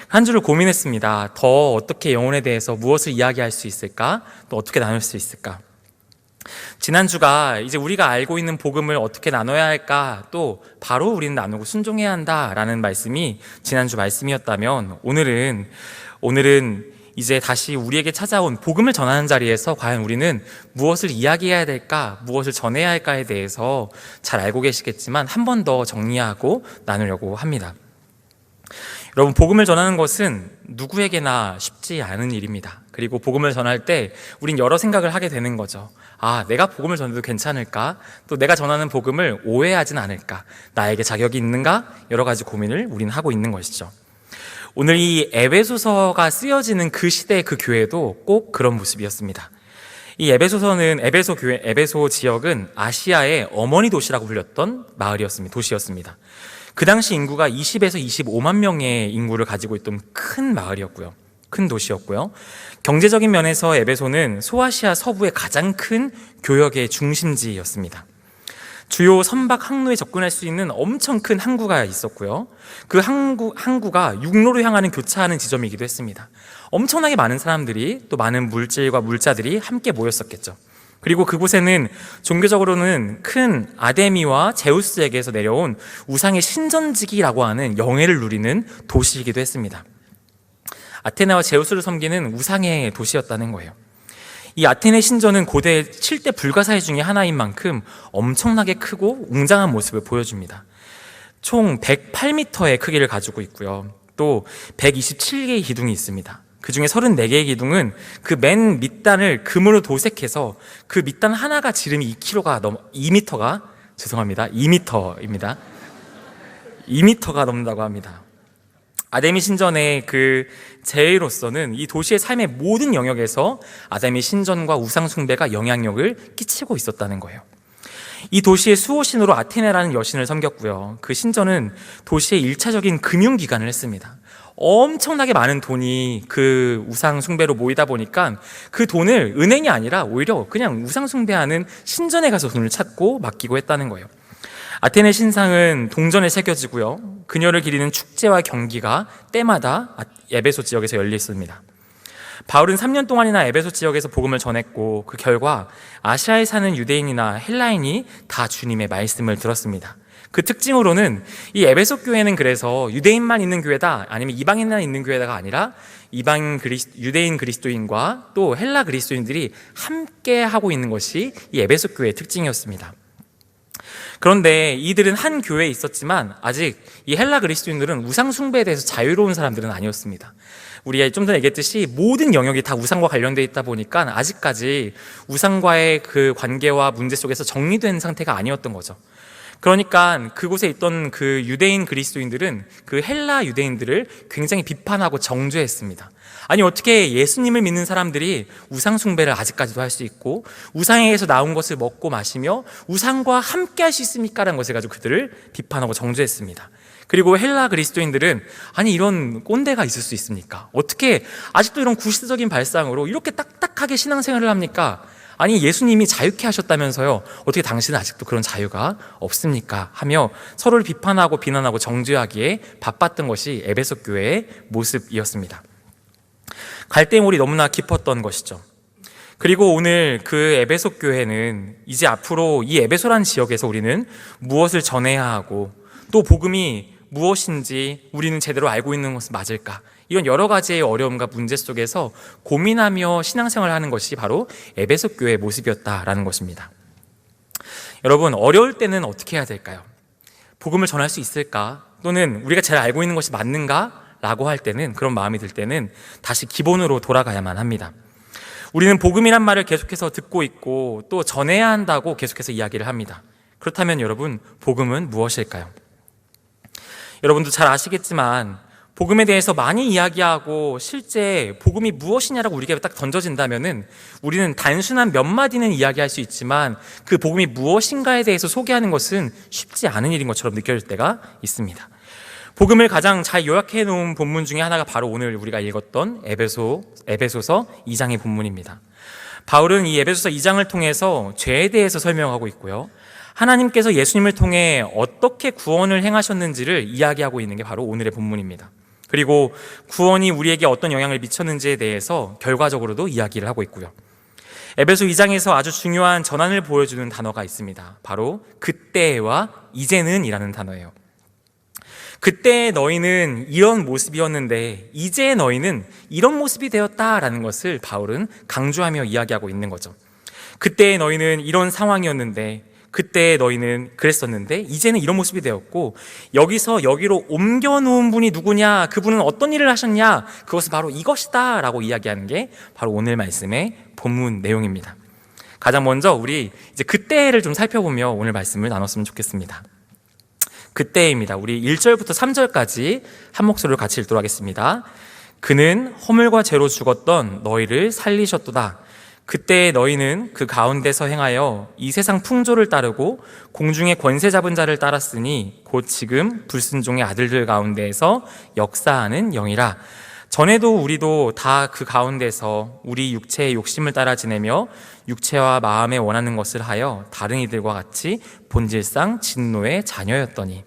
한 주를 고민했습니다. 더 어떻게 영혼에 대해서 무엇을 이야기할 수 있을까? 또 어떻게 나눌 수 있을까? 지난주가 이제 우리가 알고 있는 복음을 어떻게 나눠야 할까, 또 바로 우리는 나누고 순종해야 한다라는 말씀이 지난주 말씀이었다면 오늘은 이제 다시 우리에게 찾아온 복음을 전하는 자리에서 과연 우리는 무엇을 이야기해야 될까, 무엇을 전해야 할까에 대해서 잘 알고 계시겠지만 한 번 더 정리하고 나누려고 합니다. 여러분, 복음을 전하는 것은 누구에게나 쉽지 않은 일입니다. 그리고 복음을 전할 때 우린 여러 생각을 하게 되는 거죠. 내가 복음을 전해도 괜찮을까? 또 내가 전하는 복음을 오해하진 않을까? 나에게 자격이 있는가? 여러 가지 고민을 우린 하고 있는 것이죠. 오늘 이 에베소서가 쓰여지는 그 시대의 그 교회도 꼭 그런 모습이었습니다. 이 에베소 지역은 아시아의 어머니 도시라고 불렸던 도시였습니다. 그 당시 인구가 20에서 25만 명의 인구를 가지고 있던 큰 도시였고요. 경제적인 면에서 에베소는 소아시아 서부의 가장 큰 교역의 중심지였습니다. 주요 선박 항로에 접근할 수 있는 엄청 큰 항구가 있었고요. 그 항구가 육로로 향하는 교차하는 지점이기도 했습니다. 엄청나게 많은 사람들이 또 많은 물질과 물자들이 함께 모였었겠죠. 그리고 그곳에는 종교적으로는 큰 아데미와 제우스에게서 내려온 우상의 신전지기라고 하는 영예를 누리는 도시이기도 했습니다. 아테네와 제우스를 섬기는 우상의 도시였다는 거예요. 이 아테네 신전은 고대 7대 불가사의 중에 하나인 만큼 엄청나게 크고 웅장한 모습을 보여줍니다. 총 108m의 크기를 가지고 있고요. 또 127개의 기둥이 있습니다. 그 중에 34개의 기둥은 그 맨 밑단을 금으로 도색해서 그 밑단 하나가 지름이 2m입니다. 2m가 넘는다고 합니다. 아데미 신전의 그 제의로서는 이 도시의 삶의 모든 영역에서 아데미 신전과 우상 숭배가 영향력을 끼치고 있었다는 거예요. 이 도시의 수호신으로 아테네라는 여신을 섬겼고요. 그 신전은 도시의 1차적인 금융기관을 했습니다. 엄청나게 많은 돈이 그 우상 숭배로 모이다 보니까 그 돈을 은행이 아니라 오히려 그냥 우상 숭배하는 신전에 가서 돈을 찾고 맡기고 했다는 거예요. 아테네 신상은 동전에 새겨지고요. 그녀를 기리는 축제와 경기가 때마다 에베소 지역에서 열렸습니다. 바울은 3년 동안이나 에베소 지역에서 복음을 전했고 그 결과 아시아에 사는 유대인이나 헬라인이 다 주님의 말씀을 들었습니다. 그 특징으로는 이 에베소 교회는 그래서 유대인만 있는 교회다, 아니면 이방인만 있는 교회다가 아니라 유대인 그리스도인과 또 헬라 그리스도인들이 함께 하고 있는 것이 이 에베소 교회의 특징이었습니다. 그런데 이들은 한 교회에 있었지만 아직 이 헬라 그리스도인들은 우상 숭배에 대해서 자유로운 사람들은 아니었습니다. 우리가 좀 전에 얘기했듯이 모든 영역이 다 우상과 관련되어 있다 보니까 아직까지 우상과의 그 관계와 문제 속에서 정리된 상태가 아니었던 거죠. 그러니까 그곳에 있던 그 유대인 그리스도인들은 그 헬라 유대인들을 굉장히 비판하고 정죄했습니다. 아니, 어떻게 예수님을 믿는 사람들이 우상 숭배를 아직까지도 할 수 있고 우상에게서 나온 것을 먹고 마시며 우상과 함께 할 수 있습니까? 라는 것을 가지고 그들을 비판하고 정죄했습니다. 그리고 헬라 그리스도인들은 아니, 이런 꼰대가 있을 수 있습니까? 어떻게 아직도 이런 구시대적인 발상으로 이렇게 딱딱하게 신앙생활을 합니까? 아니, 예수님이 자유케 하셨다면서요, 어떻게 당신은 아직도 그런 자유가 없습니까? 하며 서로를 비판하고 비난하고 정죄하기에 바빴던 것이 에베소 교회의 모습이었습니다. 갈대물이 너무나 깊었던 것이죠. 그리고 오늘 그 에베소 교회는 이제 앞으로 이 에베소라는 지역에서 우리는 무엇을 전해야 하고 또 복음이 무엇인지 우리는 제대로 알고 있는 것은 맞을까? 이런 여러 가지의 어려움과 문제 속에서 고민하며 신앙생활을 하는 것이 바로 에베소 교회의 모습이었다라는 것입니다. 여러분, 어려울 때는 어떻게 해야 될까요? 복음을 전할 수 있을까? 또는 우리가 잘 알고 있는 것이 맞는가? 라고 할 때는, 그런 마음이 들 때는 다시 기본으로 돌아가야만 합니다. 우리는 복음이란 말을 계속해서 듣고 있고 또 전해야 한다고 계속해서 이야기를 합니다. 그렇다면 여러분, 복음은 무엇일까요? 여러분도 잘 아시겠지만 복음에 대해서 많이 이야기하고 실제 복음이 무엇이냐라고 우리에게 딱 던져진다면은 우리는 단순한 몇 마디는 이야기할 수 있지만 그 복음이 무엇인가에 대해서 소개하는 것은 쉽지 않은 일인 것처럼 느껴질 때가 있습니다. 복음을 가장 잘 요약해 놓은 본문 중에 하나가 바로 오늘 우리가 읽었던 에베소서 2장의 본문입니다. 바울은 이 에베소서 2장을 통해서 죄에 대해서 설명하고 있고요. 하나님께서 예수님을 통해 어떻게 구원을 행하셨는지를 이야기하고 있는 게 바로 오늘의 본문입니다. 그리고 구원이 우리에게 어떤 영향을 미쳤는지에 대해서 결과적으로도 이야기를 하고 있고요. 에베소 2장에서 아주 중요한 전환을 보여주는 단어가 있습니다. 바로 그때와 이제는 이라는 단어예요. 그때 너희는 이런 모습이었는데 이제 너희는 이런 모습이 되었다라는 것을 바울은 강조하며 이야기하고 있는 거죠. 그때 너희는 이런 상황이었는데, 그때 너희는 그랬었는데 이제는 이런 모습이 되었고, 여기서 여기로 옮겨놓은 분이 누구냐, 그분은 어떤 일을 하셨냐, 그것은 바로 이것이다 라고 이야기하는 게 바로 오늘 말씀의 본문 내용입니다. 가장 먼저 우리 이제 그때를 좀 살펴보며 오늘 말씀을 나눴으면 좋겠습니다. 그때입니다. 우리 1절부터 3절까지 한 목소리로 같이 읽도록 하겠습니다. 그는 허물과 죄로 죽었던 너희를 살리셨도다. 그때 너희는 그 가운데서 행하여 이 세상 풍조를 따르고 공중의 권세 잡은 자를 따랐으니 곧 지금 불순종의 아들들 가운데에서 역사하는 영이라. 전에도 우리도 다 그 가운데서 우리 육체의 욕심을 따라 지내며 육체와 마음에 원하는 것을 하여 다른 이들과 같이 본질상 진노의 자녀였더니.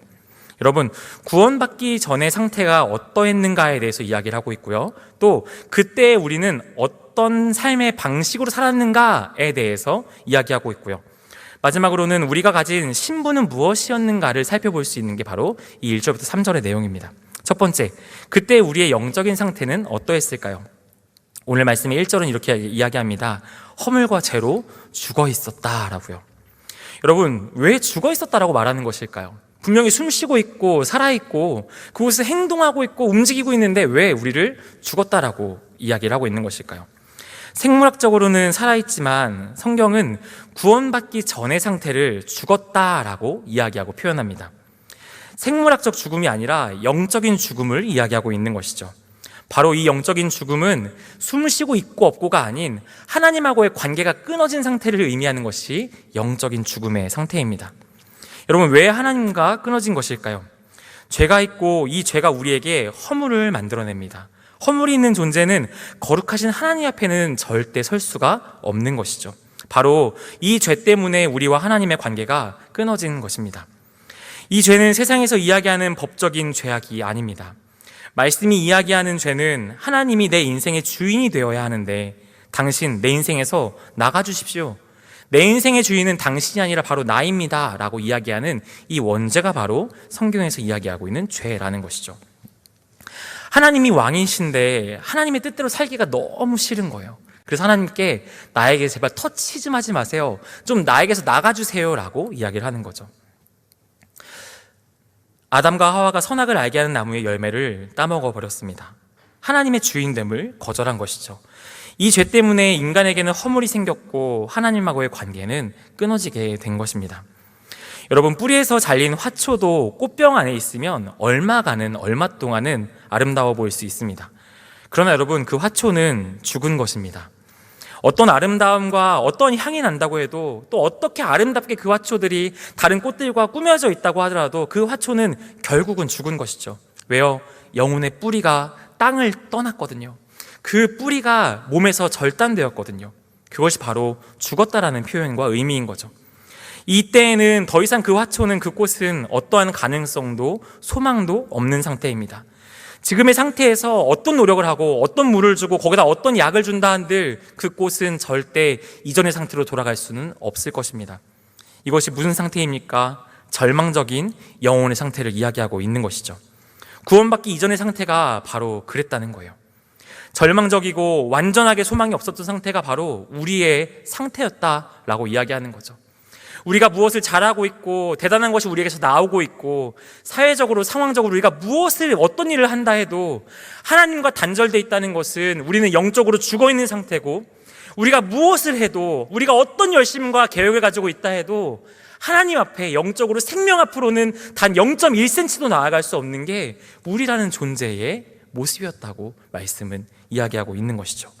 여러분, 구원받기 전의 상태가 어떠했는가에 대해서 이야기를 하고 있고요. 또 그때 우리는 어떤 삶의 방식으로 살았는가에 대해서 이야기하고 있고요. 마지막으로는 우리가 가진 신분은 무엇이었는가를 살펴볼 수 있는 게 바로 이 1절부터 3절의 내용입니다. 첫 번째, 그때 우리의 영적인 상태는 어떠했을까요? 오늘 말씀의 1절은 이렇게 이야기합니다. 허물과 죄로 죽어 있었다라고요. 여러분, 왜 죽어 있었다라고 말하는 것일까요? 분명히 숨쉬고 있고 살아있고 그곳에서 행동하고 있고 움직이고 있는데 왜 우리를 죽었다라고 이야기를 하고 있는 것일까요? 생물학적으로는 살아있지만 성경은 구원받기 전의 상태를 죽었다라고 이야기하고 표현합니다. 생물학적 죽음이 아니라 영적인 죽음을 이야기하고 있는 것이죠. 바로 이 영적인 죽음은 숨 쉬고 있고 없고가 아닌 하나님하고의 관계가 끊어진 상태를 의미하는 것이 영적인 죽음의 상태입니다. 여러분, 왜 하나님과 끊어진 것일까요? 죄가 있고 이 죄가 우리에게 허물을 만들어냅니다. 허물이 있는 존재는 거룩하신 하나님 앞에는 절대 설 수가 없는 것이죠. 바로 이 죄 때문에 우리와 하나님의 관계가 끊어진 것입니다. 이 죄는 세상에서 이야기하는 법적인 죄악이 아닙니다. 말씀이 이야기하는 죄는 하나님이 내 인생의 주인이 되어야 하는데 당신 내 인생에서 나가주십시오, 내 인생의 주인은 당신이 아니라 바로 나입니다 라고 이야기하는 이 원죄가 바로 성경에서 이야기하고 있는 죄라는 것이죠. 하나님이 왕이신데 하나님의 뜻대로 살기가 너무 싫은 거예요. 그래서 하나님께 나에게 제발 터치 좀 하지 마세요, 좀 나에게서 나가주세요 라고 이야기를 하는 거죠. 아담과 하와가 선악을 알게 하는 나무의 열매를 따먹어 버렸습니다. 하나님의 주인됨을 거절한 것이죠. 이 죄 때문에 인간에게는 허물이 생겼고 하나님하고의 관계는 끊어지게 된 것입니다. 여러분, 뿌리에서 잘린 화초도 꽃병 안에 있으면 얼마 동안은 아름다워 보일 수 있습니다. 그러나 여러분, 그 화초는 죽은 것입니다. 어떤 아름다움과 어떤 향이 난다고 해도, 또 어떻게 아름답게 그 화초들이 다른 꽃들과 꾸며져 있다고 하더라도 그 화초는 결국은 죽은 것이죠. 왜요? 영혼의 뿌리가 땅을 떠났거든요. 그 뿌리가 몸에서 절단되었거든요. 그것이 바로 죽었다라는 표현과 의미인 거죠. 이때에는 더 이상 그 화초는, 그 꽃은 어떠한 가능성도 소망도 없는 상태입니다. 지금의 상태에서 어떤 노력을 하고 어떤 물을 주고 거기다 어떤 약을 준다 한들 그 꽃은 절대 이전의 상태로 돌아갈 수는 없을 것입니다. 이것이 무슨 상태입니까? 절망적인 영혼의 상태를 이야기하고 있는 것이죠. 구원받기 이전의 상태가 바로 그랬다는 거예요. 절망적이고 완전하게 소망이 없었던 상태가 바로 우리의 상태였다라고 이야기하는 거죠. 우리가 무엇을 잘하고 있고 대단한 것이 우리에게서 나오고 있고 사회적으로 상황적으로 우리가 무엇을 어떤 일을 한다 해도 하나님과 단절되어 있다는 것은 우리는 영적으로 죽어있는 상태고, 우리가 무엇을 해도 우리가 어떤 열심과 계획을 가지고 있다 해도 하나님 앞에 영적으로 생명 앞으로는 단 0.1cm도 나아갈 수 없는 게 우리라는 존재의 모습이었다고 말씀은 이야기하고 있는 것이죠.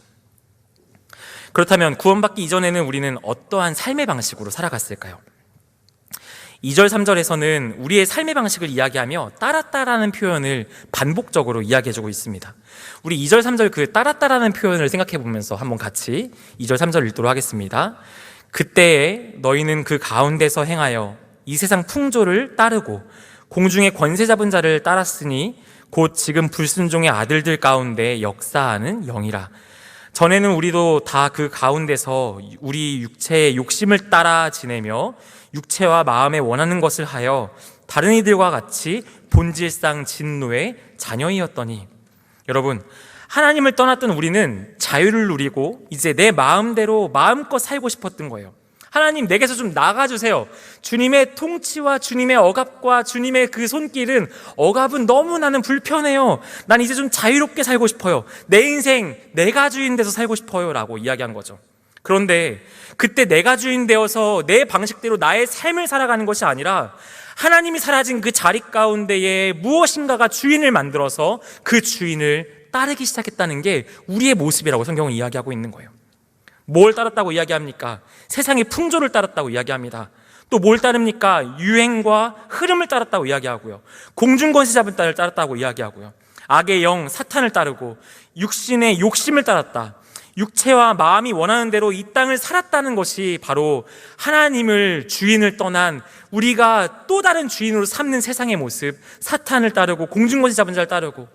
그렇다면 구원받기 이전에는 우리는 어떠한 삶의 방식으로 살아갔을까요? 2절, 3절에서는 우리의 삶의 방식을 이야기하며 따랐다라는 표현을 반복적으로 이야기해주고 있습니다. 우리 2절, 3절 그 따랐다라는 표현을 생각해 보면서 한번 같이 2절, 3절 읽도록 하겠습니다. 그때에 너희는 그 가운데서 행하여 이 세상 풍조를 따르고 공중의 권세 잡은 자를 따랐으니 곧 지금 불순종의 아들들 가운데 역사하는 영이라. 전에는 우리도 다 그 가운데서 우리 육체의 욕심을 따라 지내며 육체와 마음에 원하는 것을 하여 다른 이들과 같이 본질상 진노의 자녀이었더니, 여러분, 하나님을 떠났던 우리는 자유를 누리고 이제 내 마음대로 마음껏 살고 싶었던 거예요. 하나님, 내게서 좀 나가주세요. 주님의 통치와 주님의 억압과 주님의 그 손길은, 억압은 너무 나는 불편해요. 난 이제 좀 자유롭게 살고 싶어요. 내 인생 내가 주인 돼서 살고 싶어요 라고 이야기한 거죠. 그런데 그때 내가 주인 되어서 내 방식대로 나의 삶을 살아가는 것이 아니라 하나님이 사라진 그 자리 가운데에 무엇인가가 주인을 만들어서 그 주인을 따르기 시작했다는 게 우리의 모습이라고 성경은 이야기하고 있는 거예요. 뭘 따랐다고 이야기합니까? 세상의 풍조를 따랐다고 이야기합니다. 또 뭘 따릅니까? 유행과 흐름을 따랐다고 이야기하고요. 공중권세 잡은 딸을 따랐다고 이야기하고요. 악의 영 사탄을 따르고 육신의 욕심을 따랐다. 육체와 마음이 원하는 대로 이 땅을 살았다는 것이 바로 하나님을 주인을 떠난 우리가 또 다른 주인으로 삼는 세상의 모습, 사탄을 따르고 공중권세 잡은 자를 따르고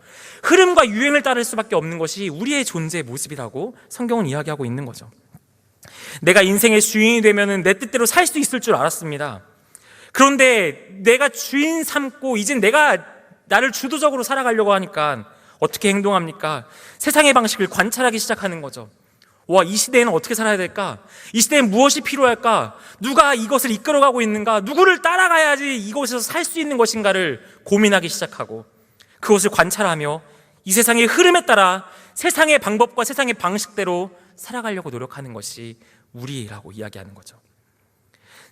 흐름과 유행을 따를 수밖에 없는 것이 우리의 존재의 모습이라고 성경은 이야기하고 있는 거죠. 내가 인생의 주인이 되면은 내 뜻대로 살 수 있을 줄 알았습니다. 그런데 내가 주인 삼고 이젠 내가 나를 주도적으로 살아가려고 하니까 어떻게 행동합니까? 세상의 방식을 관찰하기 시작하는 거죠. 와, 이 시대에는 어떻게 살아야 될까? 이 시대엔 무엇이 필요할까? 누가 이것을 이끌어가고 있는가? 누구를 따라가야지 이곳에서 살 수 있는 것인가를 고민하기 시작하고, 그것을 관찰하며 이 세상의 흐름에 따라 세상의 방법과 세상의 방식대로 살아가려고 노력하는 것이 우리라고 이야기하는 거죠.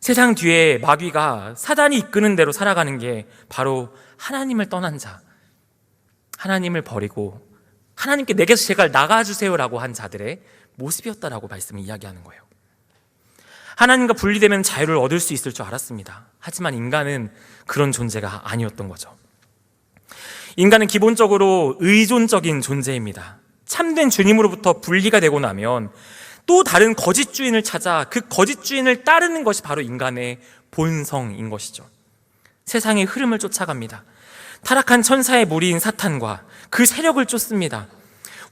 세상 뒤에 마귀가 사단이 이끄는 대로 살아가는 게 바로 하나님을 떠난 자, 하나님을 버리고 하나님께 내게서 제발 나가주세요라고 한 자들의 모습이었다라고 말씀을 이야기하는 거예요. 하나님과 분리되면 자유를 얻을 수 있을 줄 알았습니다. 하지만 인간은 그런 존재가 아니었던 거죠. 인간은 기본적으로 의존적인 존재입니다. 참된 주님으로부터 분리가 되고 나면 또 다른 거짓 주인을 찾아 그 거짓 주인을 따르는 것이 바로 인간의 본성인 것이죠. 세상의 흐름을 쫓아갑니다. 타락한 천사의 무리인 사탄과 그 세력을 쫓습니다.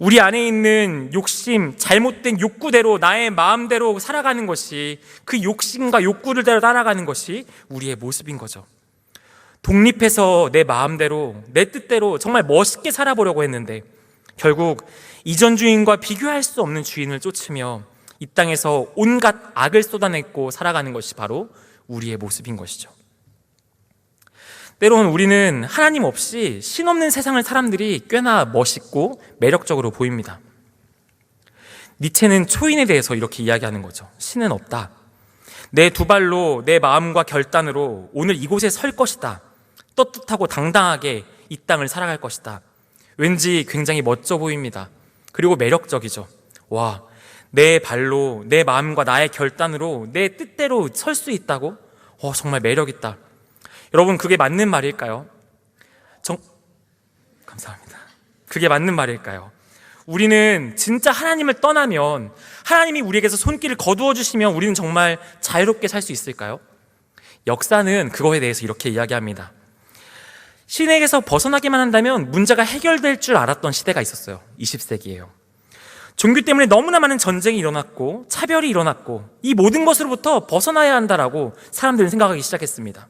우리 안에 있는 욕심, 잘못된 욕구대로 나의 마음대로 살아가는 것이, 그 욕심과 욕구를 대로 따라가는 것이 우리의 모습인 거죠. 독립해서 내 마음대로, 내 뜻대로 정말 멋있게 살아보려고 했는데 결국 이전 주인과 비교할 수 없는 주인을 쫓으며 이 땅에서 온갖 악을 쏟아내고 살아가는 것이 바로 우리의 모습인 것이죠. 때로는 우리는 하나님 없이 신 없는 세상을 사람들이 꽤나 멋있고 매력적으로 보입니다. 니체는 초인에 대해서 이렇게 이야기하는 거죠. 신은 없다. 내 두 발로 내 마음과 결단으로 오늘 이곳에 설 것이다. 떳떳하고 당당하게 이 땅을 살아갈 것이다. 왠지 굉장히 멋져 보입니다. 그리고 매력적이죠. 와, 내 발로 내 마음과 나의 결단으로 내 뜻대로 설 수 있다고? 정말 매력있다. 여러분, 그게 맞는 말일까요? 감사합니다. 그게 맞는 말일까요? 우리는 진짜 하나님을 떠나면, 하나님이 우리에게서 손길을 거두어 주시면 우리는 정말 자유롭게 살 수 있을까요? 역사는 그거에 대해서 이렇게 이야기합니다. 신에게서 벗어나기만 한다면 문제가 해결될 줄 알았던 시대가 있었어요. 20세기예요. 종교 때문에 너무나 많은 전쟁이 일어났고 차별이 일어났고 이 모든 것으로부터 벗어나야 한다라고 사람들은 생각하기 시작했습니다.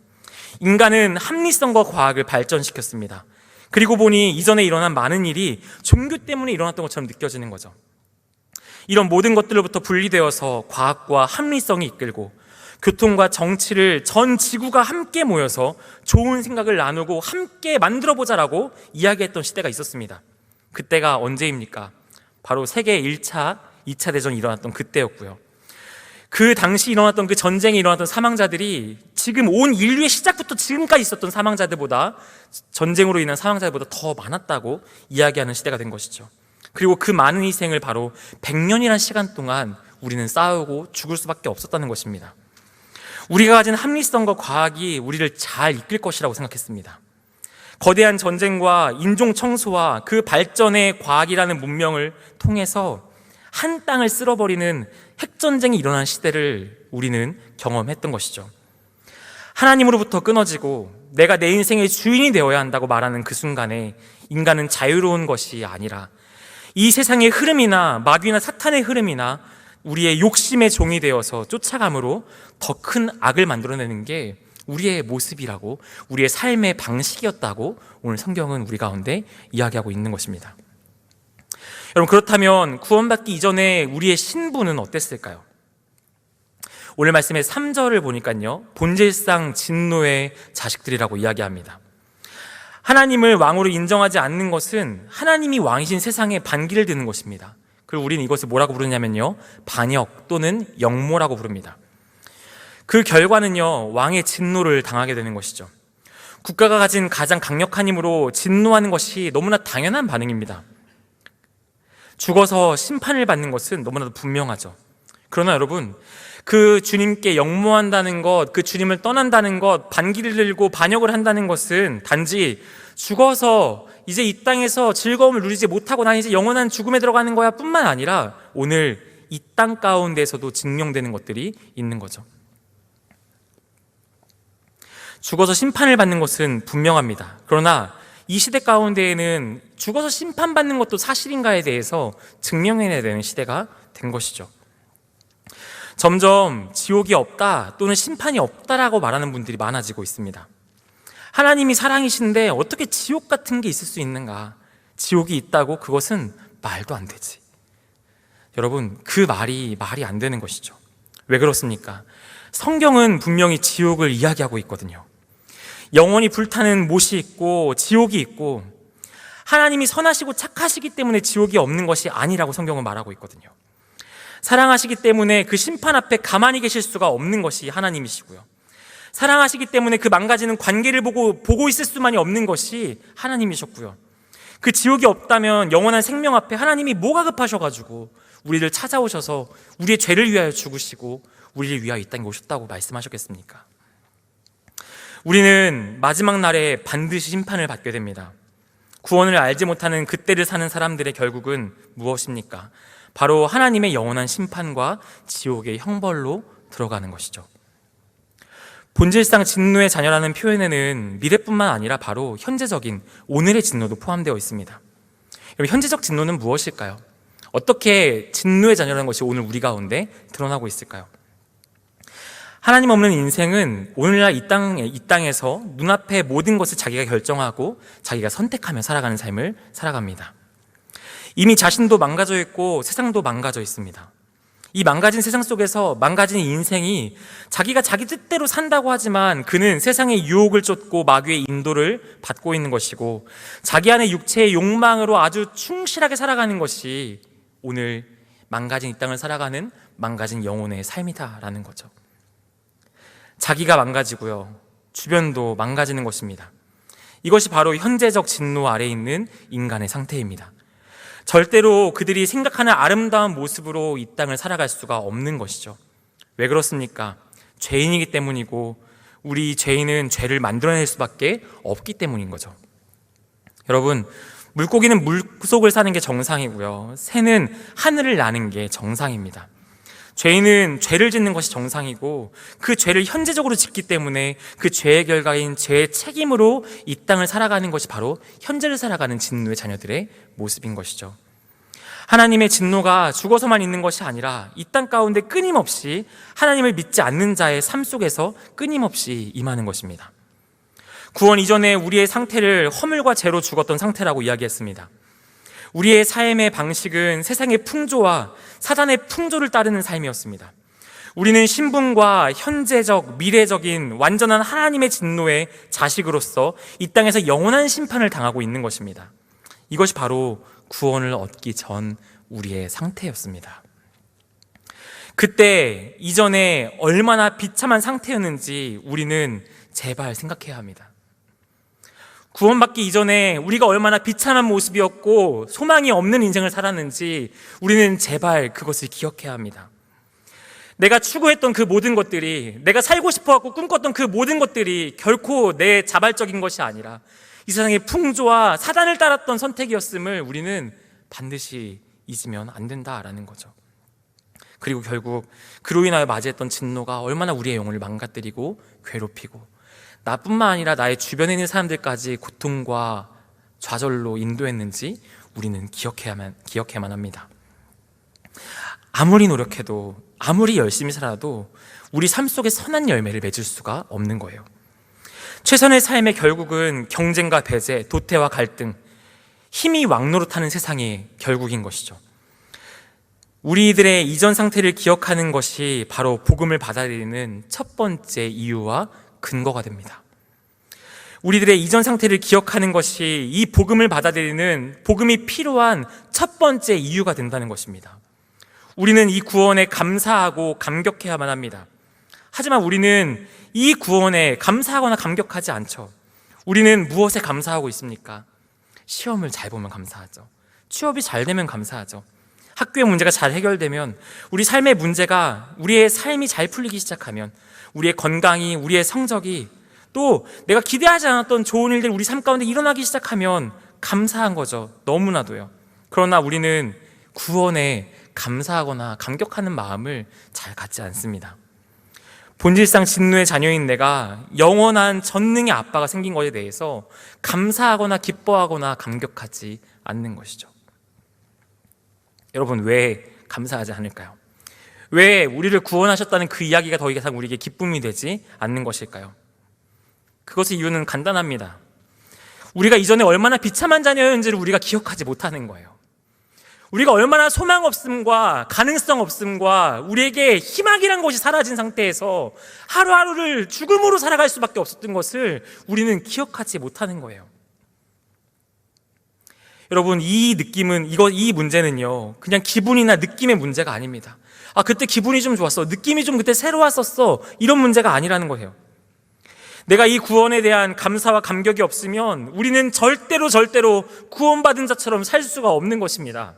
인간은 합리성과 과학을 발전시켰습니다. 그리고 보니 이전에 일어난 많은 일이 종교 때문에 일어났던 것처럼 느껴지는 거죠. 이런 모든 것들로부터 분리되어서 과학과 합리성이 이끌고 교통과 정치를 전 지구가 함께 모여서 좋은 생각을 나누고 함께 만들어보자라고 이야기했던 시대가 있었습니다. 그때가 언제입니까? 바로 세계 1차, 2차 대전이 일어났던 그때였고요. 그 당시 일어났던 그 전쟁에 일어났던 사망자들이 지금 온 인류의 시작부터 지금까지 있었던 사망자들보다, 전쟁으로 인한 사망자들보다 더 많았다고 이야기하는 시대가 된 것이죠. 그리고 그 많은 희생을 바로 100년이라는 시간 동안 우리는 싸우고 죽을 수밖에 없었다는 것입니다. 우리가 가진 합리성과 과학이 우리를 잘 이끌 것이라고 생각했습니다. 거대한 전쟁과 인종 청소와 그 발전의 과학이라는 문명을 통해서 한 땅을 쓸어버리는 핵전쟁이 일어난 시대를 우리는 경험했던 것이죠. 하나님으로부터 끊어지고 내가 내 인생의 주인이 되어야 한다고 말하는 그 순간에 인간은 자유로운 것이 아니라 이 세상의 흐름이나 마귀나 사탄의 흐름이나 우리의 욕심의 종이 되어서 쫓아감으로 더 큰 악을 만들어내는 게 우리의 모습이라고, 우리의 삶의 방식이었다고 오늘 성경은 우리 가운데 이야기하고 있는 것입니다. 여러분, 그렇다면 구원받기 이전에 우리의 신분은 어땠을까요? 오늘 말씀의 3절을 보니까요, 본질상 진노의 자식들이라고 이야기합니다. 하나님을 왕으로 인정하지 않는 것은 하나님이 왕이신 세상에 반기를 드는 것입니다. 그리고 우리는 이것을 뭐라고 부르냐면요, 반역 또는 역모라고 부릅니다. 그 결과는요, 왕의 진노를 당하게 되는 것이죠. 국가가 가진 가장 강력한 힘으로 진노하는 것이 너무나 당연한 반응입니다. 죽어서 심판을 받는 것은 너무나도 분명하죠. 그러나 여러분, 그 주님께 역모한다는 것, 그 주님을 떠난다는 것, 반기를 들고 반역을 한다는 것은 단지 죽어서 이제 이 땅에서 즐거움을 누리지 못하고 난 이제 영원한 죽음에 들어가는 거야 뿐만 아니라 오늘 이 땅 가운데서도 증명되는 것들이 있는 거죠. 죽어서 심판을 받는 것은 분명합니다. 그러나 이 시대 가운데에는 죽어서 심판받는 것도 사실인가에 대해서 증명해내야 되는 시대가 된 것이죠. 점점 지옥이 없다 또는 심판이 없다라고 말하는 분들이 많아지고 있습니다. 하나님이 사랑이신데 어떻게 지옥 같은 게 있을 수 있는가? 지옥이 있다고? 그것은 말도 안 되지. 여러분, 그 말이 안 되는 것이죠. 왜 그렇습니까? 성경은 분명히 지옥을 이야기하고 있거든요. 영원히 불타는 못이 있고 지옥이 있고, 하나님이 선하시고 착하시기 때문에 지옥이 없는 것이 아니라고 성경은 말하고 있거든요. 사랑하시기 때문에 그 심판 앞에 가만히 계실 수가 없는 것이 하나님이시고요. 사랑하시기 때문에 그 망가지는 관계를 보고 있을 수만이 없는 것이 하나님이셨고요. 그 지옥이 없다면 영원한 생명 앞에 하나님이 뭐가 급하셔가지고 우리를 찾아오셔서 우리의 죄를 위하여 죽으시고 우리를 위하여 이 땅에 오셨다고 말씀하셨겠습니까? 우리는 마지막 날에 반드시 심판을 받게 됩니다. 구원을 알지 못하는 그때를 사는 사람들의 결국은 무엇입니까? 바로 하나님의 영원한 심판과 지옥의 형벌로 들어가는 것이죠. 본질상 진노의 자녀라는 표현에는 미래뿐만 아니라 바로 현재적인 오늘의 진노도 포함되어 있습니다. 여러분, 현재적 진노는 무엇일까요? 어떻게 진노의 자녀라는 것이 오늘 우리 가운데 드러나고 있을까요? 하나님 없는 인생은 오늘날 이 땅에서 눈앞의 모든 것을 자기가 결정하고 자기가 선택하며 살아가는 삶을 살아갑니다. 이미 자신도 망가져 있고 세상도 망가져 있습니다. 이 망가진 세상 속에서 망가진 인생이 자기가 자기 뜻대로 산다고 하지만 그는 세상의 유혹을 쫓고 마귀의 인도를 받고 있는 것이고, 자기 안의 육체의 욕망으로 아주 충실하게 살아가는 것이 오늘 망가진 이 땅을 살아가는 망가진 영혼의 삶이다라는 거죠. 자기가 망가지고요, 주변도 망가지는 것입니다. 이것이 바로 현재적 진노 아래에 있는 인간의 상태입니다. 절대로 그들이 생각하는 아름다운 모습으로 이 땅을 살아갈 수가 없는 것이죠. 왜 그렇습니까? 죄인이기 때문이고, 우리 죄인은 죄를 만들어낼 수밖에 없기 때문인 거죠. 여러분, 물고기는 물속을 사는 게 정상이고요, 새는 하늘을 나는 게 정상입니다. 죄인은 죄를 짓는 것이 정상이고, 그 죄를 현재적으로 짓기 때문에 그 죄의 결과인 죄의 책임으로 이 땅을 살아가는 것이 바로 현재를 살아가는 진노의 자녀들의 모습인 것이죠. 하나님의 진노가 죽어서만 있는 것이 아니라 이 땅 가운데 끊임없이 하나님을 믿지 않는 자의 삶 속에서 끊임없이 임하는 것입니다. 구원 이전에 우리의 상태를 허물과 죄로 죽었던 상태라고 이야기했습니다. 우리의 삶의 방식은 세상의 풍조와 사단의 풍조를 따르는 삶이었습니다. 우리는 신분과 현재적, 미래적인 완전한 하나님의 진노의 자식으로서 이 땅에서 영원한 심판을 당하고 있는 것입니다. 이것이 바로 구원을 얻기 전 우리의 상태였습니다. 그때 이전에 얼마나 비참한 상태였는지 우리는 제발 생각해야 합니다. 구원받기 이전에 우리가 얼마나 비참한 모습이었고 소망이 없는 인생을 살았는지 우리는 제발 그것을 기억해야 합니다. 내가 추구했던 그 모든 것들이, 내가 살고 싶어하고 꿈꿨던 그 모든 것들이 결코 내 자발적인 것이 아니라 이 세상의 풍조와 사단을 따랐던 선택이었음을 우리는 반드시 잊으면 안 된다라는 거죠. 그리고 결국 그로 인하여 맞이했던 진노가 얼마나 우리의 영혼을 망가뜨리고 괴롭히고 나뿐만 아니라 나의 주변에 있는 사람들까지 고통과 좌절로 인도했는지 우리는 기억해야만 합니다. 아무리 노력해도, 아무리 열심히 살아도 우리 삶 속에 선한 열매를 맺을 수가 없는 거예요. 최선의 삶의 결국은 경쟁과 배제, 도태와 갈등, 힘이 왕노릇하는 세상이 결국인 것이죠. 우리들의 이전 상태를 기억하는 것이 바로 복음을 받아들이는 첫 번째 이유와 근거가 됩니다. 우리들의 이전 상태를 기억하는 것이 이 복음을 받아들이는, 복음이 필요한 첫 번째 이유가 된다는 것입니다. 우리는 이 구원에 감사하고 감격해야만 합니다. 하지만 우리는 이 구원에 감사하거나 감격하지 않죠. 우리는 무엇에 감사하고 있습니까? 시험을 잘 보면 감사하죠. 취업이 잘 되면 감사하죠. 학교의 문제가 잘 해결되면, 우리 삶의 문제가, 우리의 삶이 잘 풀리기 시작하면, 우리의 건강이, 우리의 성적이, 또 내가 기대하지 않았던 좋은 일들이 우리 삶 가운데 일어나기 시작하면 감사한 거죠. 너무나도요. 그러나 우리는 구원에 감사하거나 감격하는 마음을 잘 갖지 않습니다. 본질상 진노의 자녀인 내가 영원한 전능의 아빠가 생긴 것에 대해서 감사하거나 기뻐하거나 감격하지 않는 것이죠. 여러분, 왜 감사하지 않을까요? 왜 우리를 구원하셨다는 그 이야기가 더 이상 우리에게 기쁨이 되지 않는 것일까요? 그것의 이유는 간단합니다. 우리가 이전에 얼마나 비참한 자녀였는지를 우리가 기억하지 못하는 거예요. 우리가 얼마나 소망 없음과 가능성 없음과 우리에게 희망이란 것이 사라진 상태에서 하루하루를 죽음으로 살아갈 수밖에 없었던 것을 우리는 기억하지 못하는 거예요. 여러분, 이 느낌은, 이 문제는요, 그냥 기분이나 느낌의 문제가 아닙니다. 아, 그때 기분이 좀 좋았어, 느낌이 좀 그때 새로웠었어, 이런 문제가 아니라는 거예요. 내가 이 구원에 대한 감사와 감격이 없으면 우리는 절대로 구원받은 자처럼 살 수가 없는 것입니다.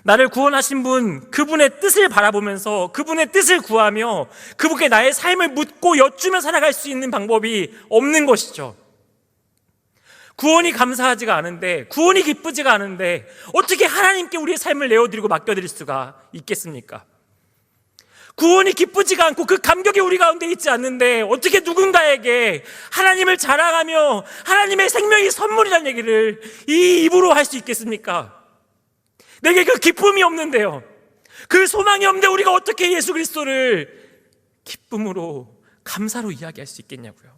나를 구원하신 분, 그분의 뜻을 바라보면서 그분의 뜻을 구하며 그분께 나의 삶을 묻고 여쭈며 살아갈 수 있는 방법이 없는 것이죠. 구원이 감사하지가 않은데, 구원이 기쁘지가 않은데 어떻게 하나님께 우리의 삶을 내어드리고 맡겨드릴 수가 있겠습니까? 구원이 기쁘지가 않고 그 감격이 우리 가운데 있지 않는데 어떻게 누군가에게 하나님을 자랑하며 하나님의 생명이 선물이라는 얘기를 이 입으로 할 수 있겠습니까? 내게 그 기쁨이 없는데요, 그 소망이 없는데 우리가 어떻게 예수 그리스도를 기쁨으로, 감사로 이야기할 수 있겠냐고요.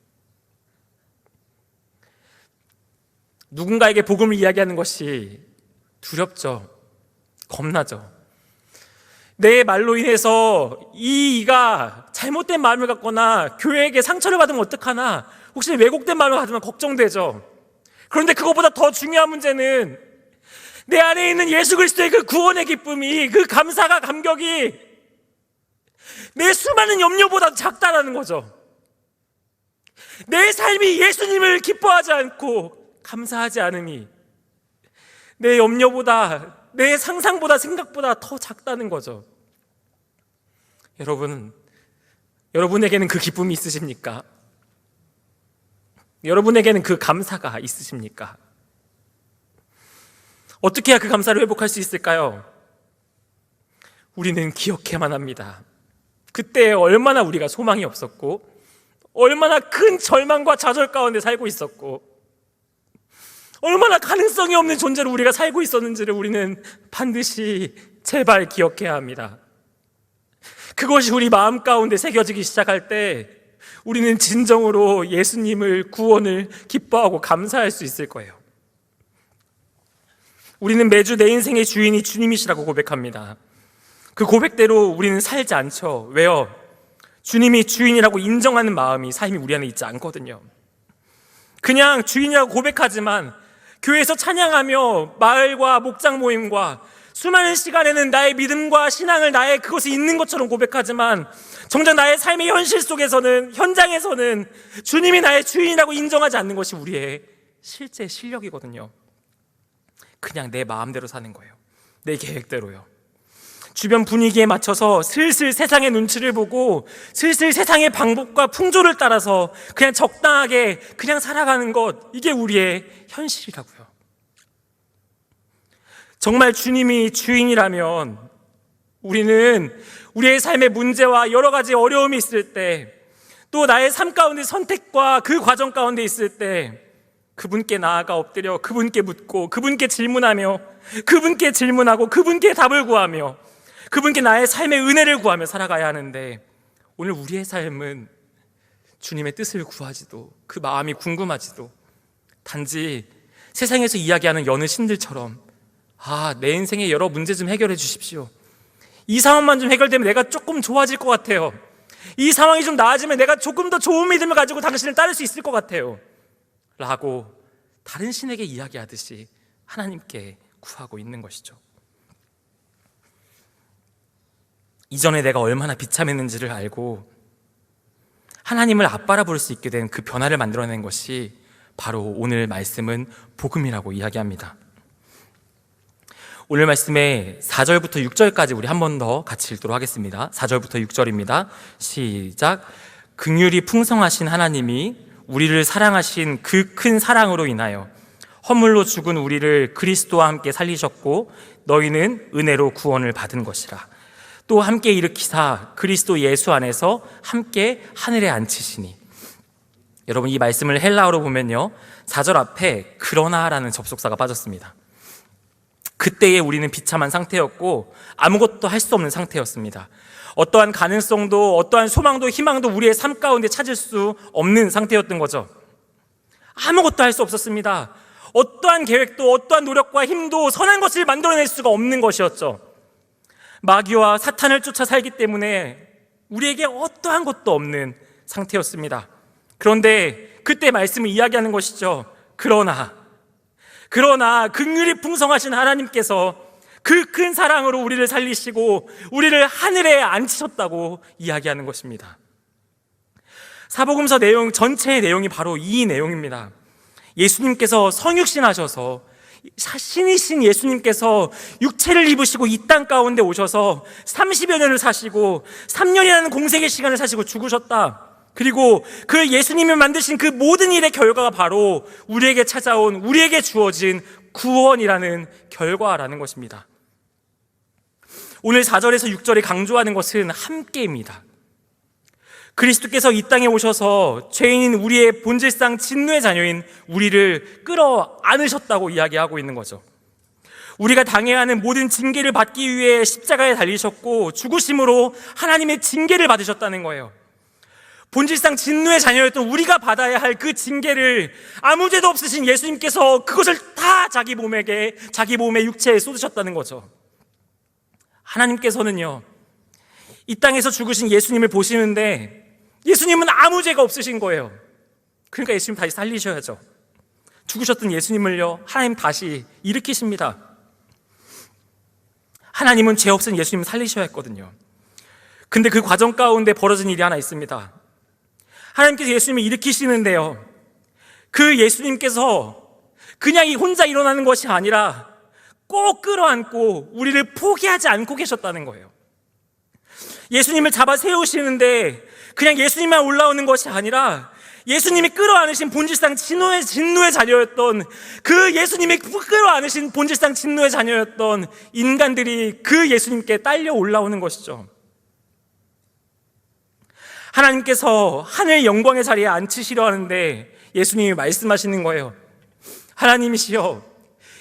누군가에게 복음을 이야기하는 것이 두렵죠. 겁나죠. 내 말로 인해서 이가 잘못된 마음을 갖거나 교회에게 상처를 받으면 어떡하나, 혹시 왜곡된 마음을 받으면 걱정되죠. 그런데 그것보다 더 중요한 문제는 내 안에 있는 예수 그리스도의 그 구원의 기쁨이, 그 감사가, 감격이 내 수많은 염려보다 작다라는 거죠. 내 삶이 예수님을 기뻐하지 않고 감사하지 않음이 내 염려보다, 내 상상보다, 생각보다 더 작다는 거죠. 여러분, 여러분에게는 그 기쁨이 있으십니까? 여러분에게는 그 감사가 있으십니까? 어떻게 해야 그 감사를 회복할 수 있을까요? 우리는 기억해야만 합니다. 그때 얼마나 우리가 소망이 없었고, 얼마나 큰 절망과 좌절 가운데 살고 있었고, 얼마나 가능성이 없는 존재로 우리가 살고 있었는지를 우리는 반드시 제발 기억해야 합니다. 그것이 우리 마음 가운데 새겨지기 시작할 때 우리는 진정으로 예수님을 구원을 기뻐하고 감사할 수 있을 거예요. 우리는 매주 내 인생의 주인이 주님이시라고 고백합니다. 그 고백대로 우리는 살지 않죠. 왜요? 주님이 주인이라고 인정하는 마음이 삶이 우리 안에 있지 않거든요. 그냥 주인이라고 고백하지만 교회에서 찬양하며 마을과 목장 모임과 수많은 시간에는 나의 믿음과 신앙을 나의 그것이 있는 것처럼 고백하지만 정작 나의 삶의 현실 속에서는, 현장에서는 주님이 나의 주인이라고 인정하지 않는 것이 우리의 실제 실력이거든요. 그냥 내 마음대로 사는 거예요. 내 계획대로요. 주변 분위기에 맞춰서 슬슬 세상의 눈치를 보고 슬슬 세상의 방법과 풍조를 따라서 그냥 적당하게 그냥 살아가는 것, 이게 우리의 현실이라고요. 정말 주님이 주인이라면 우리는 우리의 삶의 문제와 여러 가지 어려움이 있을 때, 또 나의 삶 가운데 선택과 그 과정 가운데 있을 때 그분께 나아가 엎드려 그분께 묻고 그분께 질문하며 그분께 질문하고 그분께 답을 구하며 그분께 나의 삶의 은혜를 구하며 살아가야 하는데, 오늘 우리의 삶은 주님의 뜻을 구하지도 그 마음이 궁금하지도 단지 세상에서 이야기하는 여느 신들처럼 내 인생의 여러 문제 좀 해결해 주십시오. 이 상황만 좀 해결되면 내가 조금 좋아질 것 같아요. 이 상황이 좀 나아지면 내가 조금 더 좋은 믿음을 가지고 당신을 따를 수 있을 것 같아요 라고 다른 신에게 이야기하듯이 하나님께 구하고 있는 것이죠. 이전에 내가 얼마나 비참했는지를 알고 하나님을 아빠라 부를 수 있게 된 그 변화를 만들어낸 것이 바로 오늘 말씀은 복음이라고 이야기합니다. 오늘 말씀의 4절부터 6절까지 우리 한 번 더 같이 읽도록 하겠습니다. 4절부터 6절입니다. 시작. 긍휼이 풍성하신 하나님이 우리를 사랑하신 그 큰 사랑으로 인하여 허물로 죽은 우리를 그리스도와 함께 살리셨고 너희는 은혜로 구원을 받은 것이라. 또 함께 일으키사 그리스도 예수 안에서 함께 하늘에 앉히시니. 여러분, 이 말씀을 헬라어로 보면요, 4절 앞에 그러나라는 접속사가 빠졌습니다. 그때에 우리는 비참한 상태였고 아무것도 할 수 없는 상태였습니다. 어떠한 가능성도 어떠한 소망도 희망도 우리의 삶 가운데 찾을 수 없는 상태였던 거죠. 아무것도 할 수 없었습니다. 어떠한 계획도 어떠한 노력과 힘도 선한 것을 만들어낼 수가 없는 것이었죠. 마귀와 사탄을 쫓아 살기 때문에 우리에게 어떠한 것도 없는 상태였습니다. 그런데 그때 말씀을 이야기하는 것이죠. 그러나 긍휼이 풍성하신 하나님께서 그 큰 사랑으로 우리를 살리시고 우리를 하늘에 앉히셨다고 이야기하는 것입니다. 사복음서 내용 전체의 내용이 바로 이 내용입니다. 예수님께서 성육신 하셔서, 신이신 예수님께서 육체를 입으시고 이 땅 가운데 오셔서 30여 년을 사시고 3년이라는 공생의 시간을 사시고 죽으셨다. 그리고 그 예수님이 만드신 그 모든 일의 결과가 바로 우리에게 찾아온, 우리에게 주어진 구원이라는 결과라는 것입니다. 오늘 4절에서 6절이 강조하는 것은 함께입니다. 그리스도께서 이 땅에 오셔서 죄인인 우리의 본질상 진노의 자녀인 우리를 끌어안으셨다고 이야기하고 있는 거죠. 우리가 당해야 하는 모든 징계를 받기 위해 십자가에 달리셨고 죽으심으로 하나님의 징계를 받으셨다는 거예요. 본질상 진노의 자녀였던 우리가 받아야 할 그 징계를 아무 죄도 없으신 예수님께서 그것을 다 자기 몸의 육체에 쏟으셨다는 거죠. 하나님께서는요, 이 땅에서 죽으신 예수님을 보시는데 예수님은 아무 죄가 없으신 거예요. 그러니까 예수님 다시 살리셔야죠. 죽으셨던 예수님을요, 하나님 다시 일으키십니다. 하나님은 죄 없은 예수님을 살리셔야 했거든요. 근데 그 과정 가운데 벌어진 일이 하나 있습니다. 하나님께서 예수님을 일으키시는데요, 그 예수님께서 그냥 혼자 일어나는 것이 아니라 꼭 끌어안고 우리를 포기하지 않고 계셨다는 거예요. 예수님을 잡아 세우시는데 그냥 예수님만 올라오는 것이 아니라 예수님이 끌어안으신 본질상 진노의 자녀였던, 그 예수님이 끌어안으신 본질상 진노의 자녀였던 인간들이 그 예수님께 딸려 올라오는 것이죠. 하나님께서 하늘 영광의 자리에 앉히시려 하는데 예수님이 말씀하시는 거예요. 하나님이시여,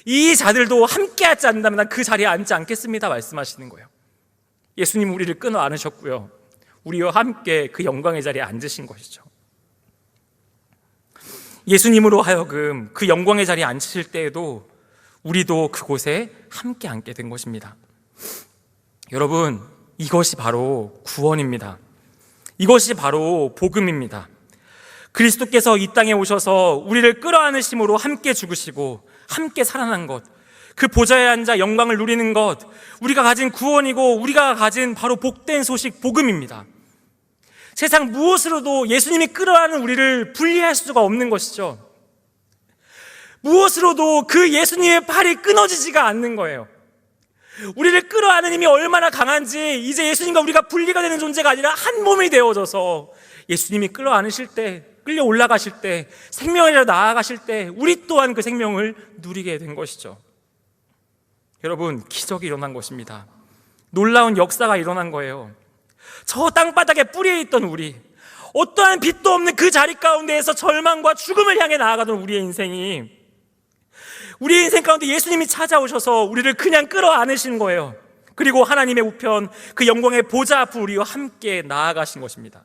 이 자들도 함께 하지 않는다면 난 그 자리에 앉지 않겠습니다 말씀하시는 거예요. 예수님 우리를 끊어 안으셨고요, 우리와 함께 그 영광의 자리에 앉으신 것이죠. 예수님으로 하여금 그 영광의 자리에 앉으실 때에도 우리도 그곳에 함께 앉게 된 것입니다. 여러분, 이것이 바로 구원입니다. 이것이 바로 복음입니다. 그리스도께서 이 땅에 오셔서 우리를 끌어안으심으로 함께 죽으시고 함께 살아난 것, 그 보좌에 앉아 영광을 누리는 것, 우리가 가진 구원이고 우리가 가진 바로 복된 소식, 복음입니다. 세상 무엇으로도 예수님이 끌어안은 우리를 분리할 수가 없는 것이죠. 무엇으로도 그 예수님의 팔이 끊어지지가 않는 거예요. 우리를 끌어안는 힘이 얼마나 강한지 이제 예수님과 우리가 분리가 되는 존재가 아니라 한 몸이 되어져서 예수님이 끌어안으실 때, 끌려 올라가실 때, 생명이라 나아가실 때 우리 또한 그 생명을 누리게 된 것이죠. 여러분, 기적이 일어난 것입니다. 놀라운 역사가 일어난 거예요. 저 땅바닥에 뿌리에 있던 우리, 어떠한 빛도 없는 그 자리 가운데에서 절망과 죽음을 향해 나아가던 우리의 인생이, 우리의 인생 가운데 예수님이 찾아오셔서 우리를 그냥 끌어안으신 거예요. 그리고 하나님의 우편 그 영광의 보좌 앞으로 우리와 함께 나아가신 것입니다.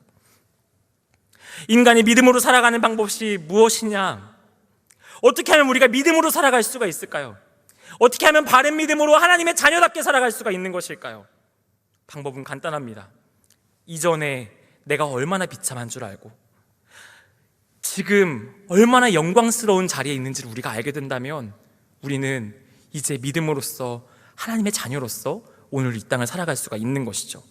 인간이 믿음으로 살아가는 방법이 무엇이냐? 어떻게 하면 우리가 믿음으로 살아갈 수가 있을까요? 어떻게 하면 바른 믿음으로 하나님의 자녀답게 살아갈 수가 있는 것일까요? 방법은 간단합니다. 이전에 내가 얼마나 비참한 줄 알고 지금 얼마나 영광스러운 자리에 있는지를 우리가 알게 된다면 우리는 이제 믿음으로써 하나님의 자녀로서 오늘 이 땅을 살아갈 수가 있는 것이죠.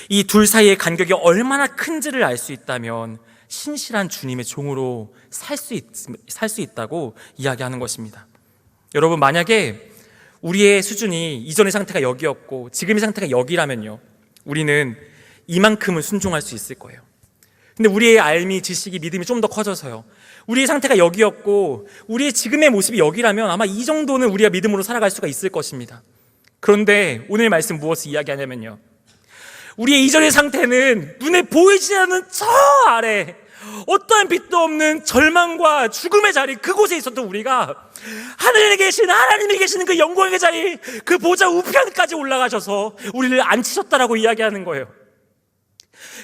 이 둘 사이의 간격이 얼마나 큰지를 알 수 있다면 신실한 주님의 종으로 살 수 있다고 이야기하는 것입니다. 여러분, 만약에 우리의 수준이 이전의 상태가 여기였고 지금의 상태가 여기라면요, 우리는 이만큼은 순종할 수 있을 거예요. 근데 우리의 알미, 지식이, 믿음이 좀 더 커져서요, 우리의 상태가 여기였고 우리의 지금의 모습이 여기라면 아마 이 정도는 우리가 믿음으로 살아갈 수가 있을 것입니다. 그런데 오늘 말씀 무엇을 이야기하냐면요, 우리의 이전의 상태는 눈에 보이지 않는 저 아래 어떠한 빛도 없는 절망과 죽음의 자리, 그곳에 있었던 우리가 하늘에 계신 하나님이 계시는 그 영광의 자리, 그 보좌 우편까지 올라가셔서 우리를 앉히셨다라고 이야기하는 거예요.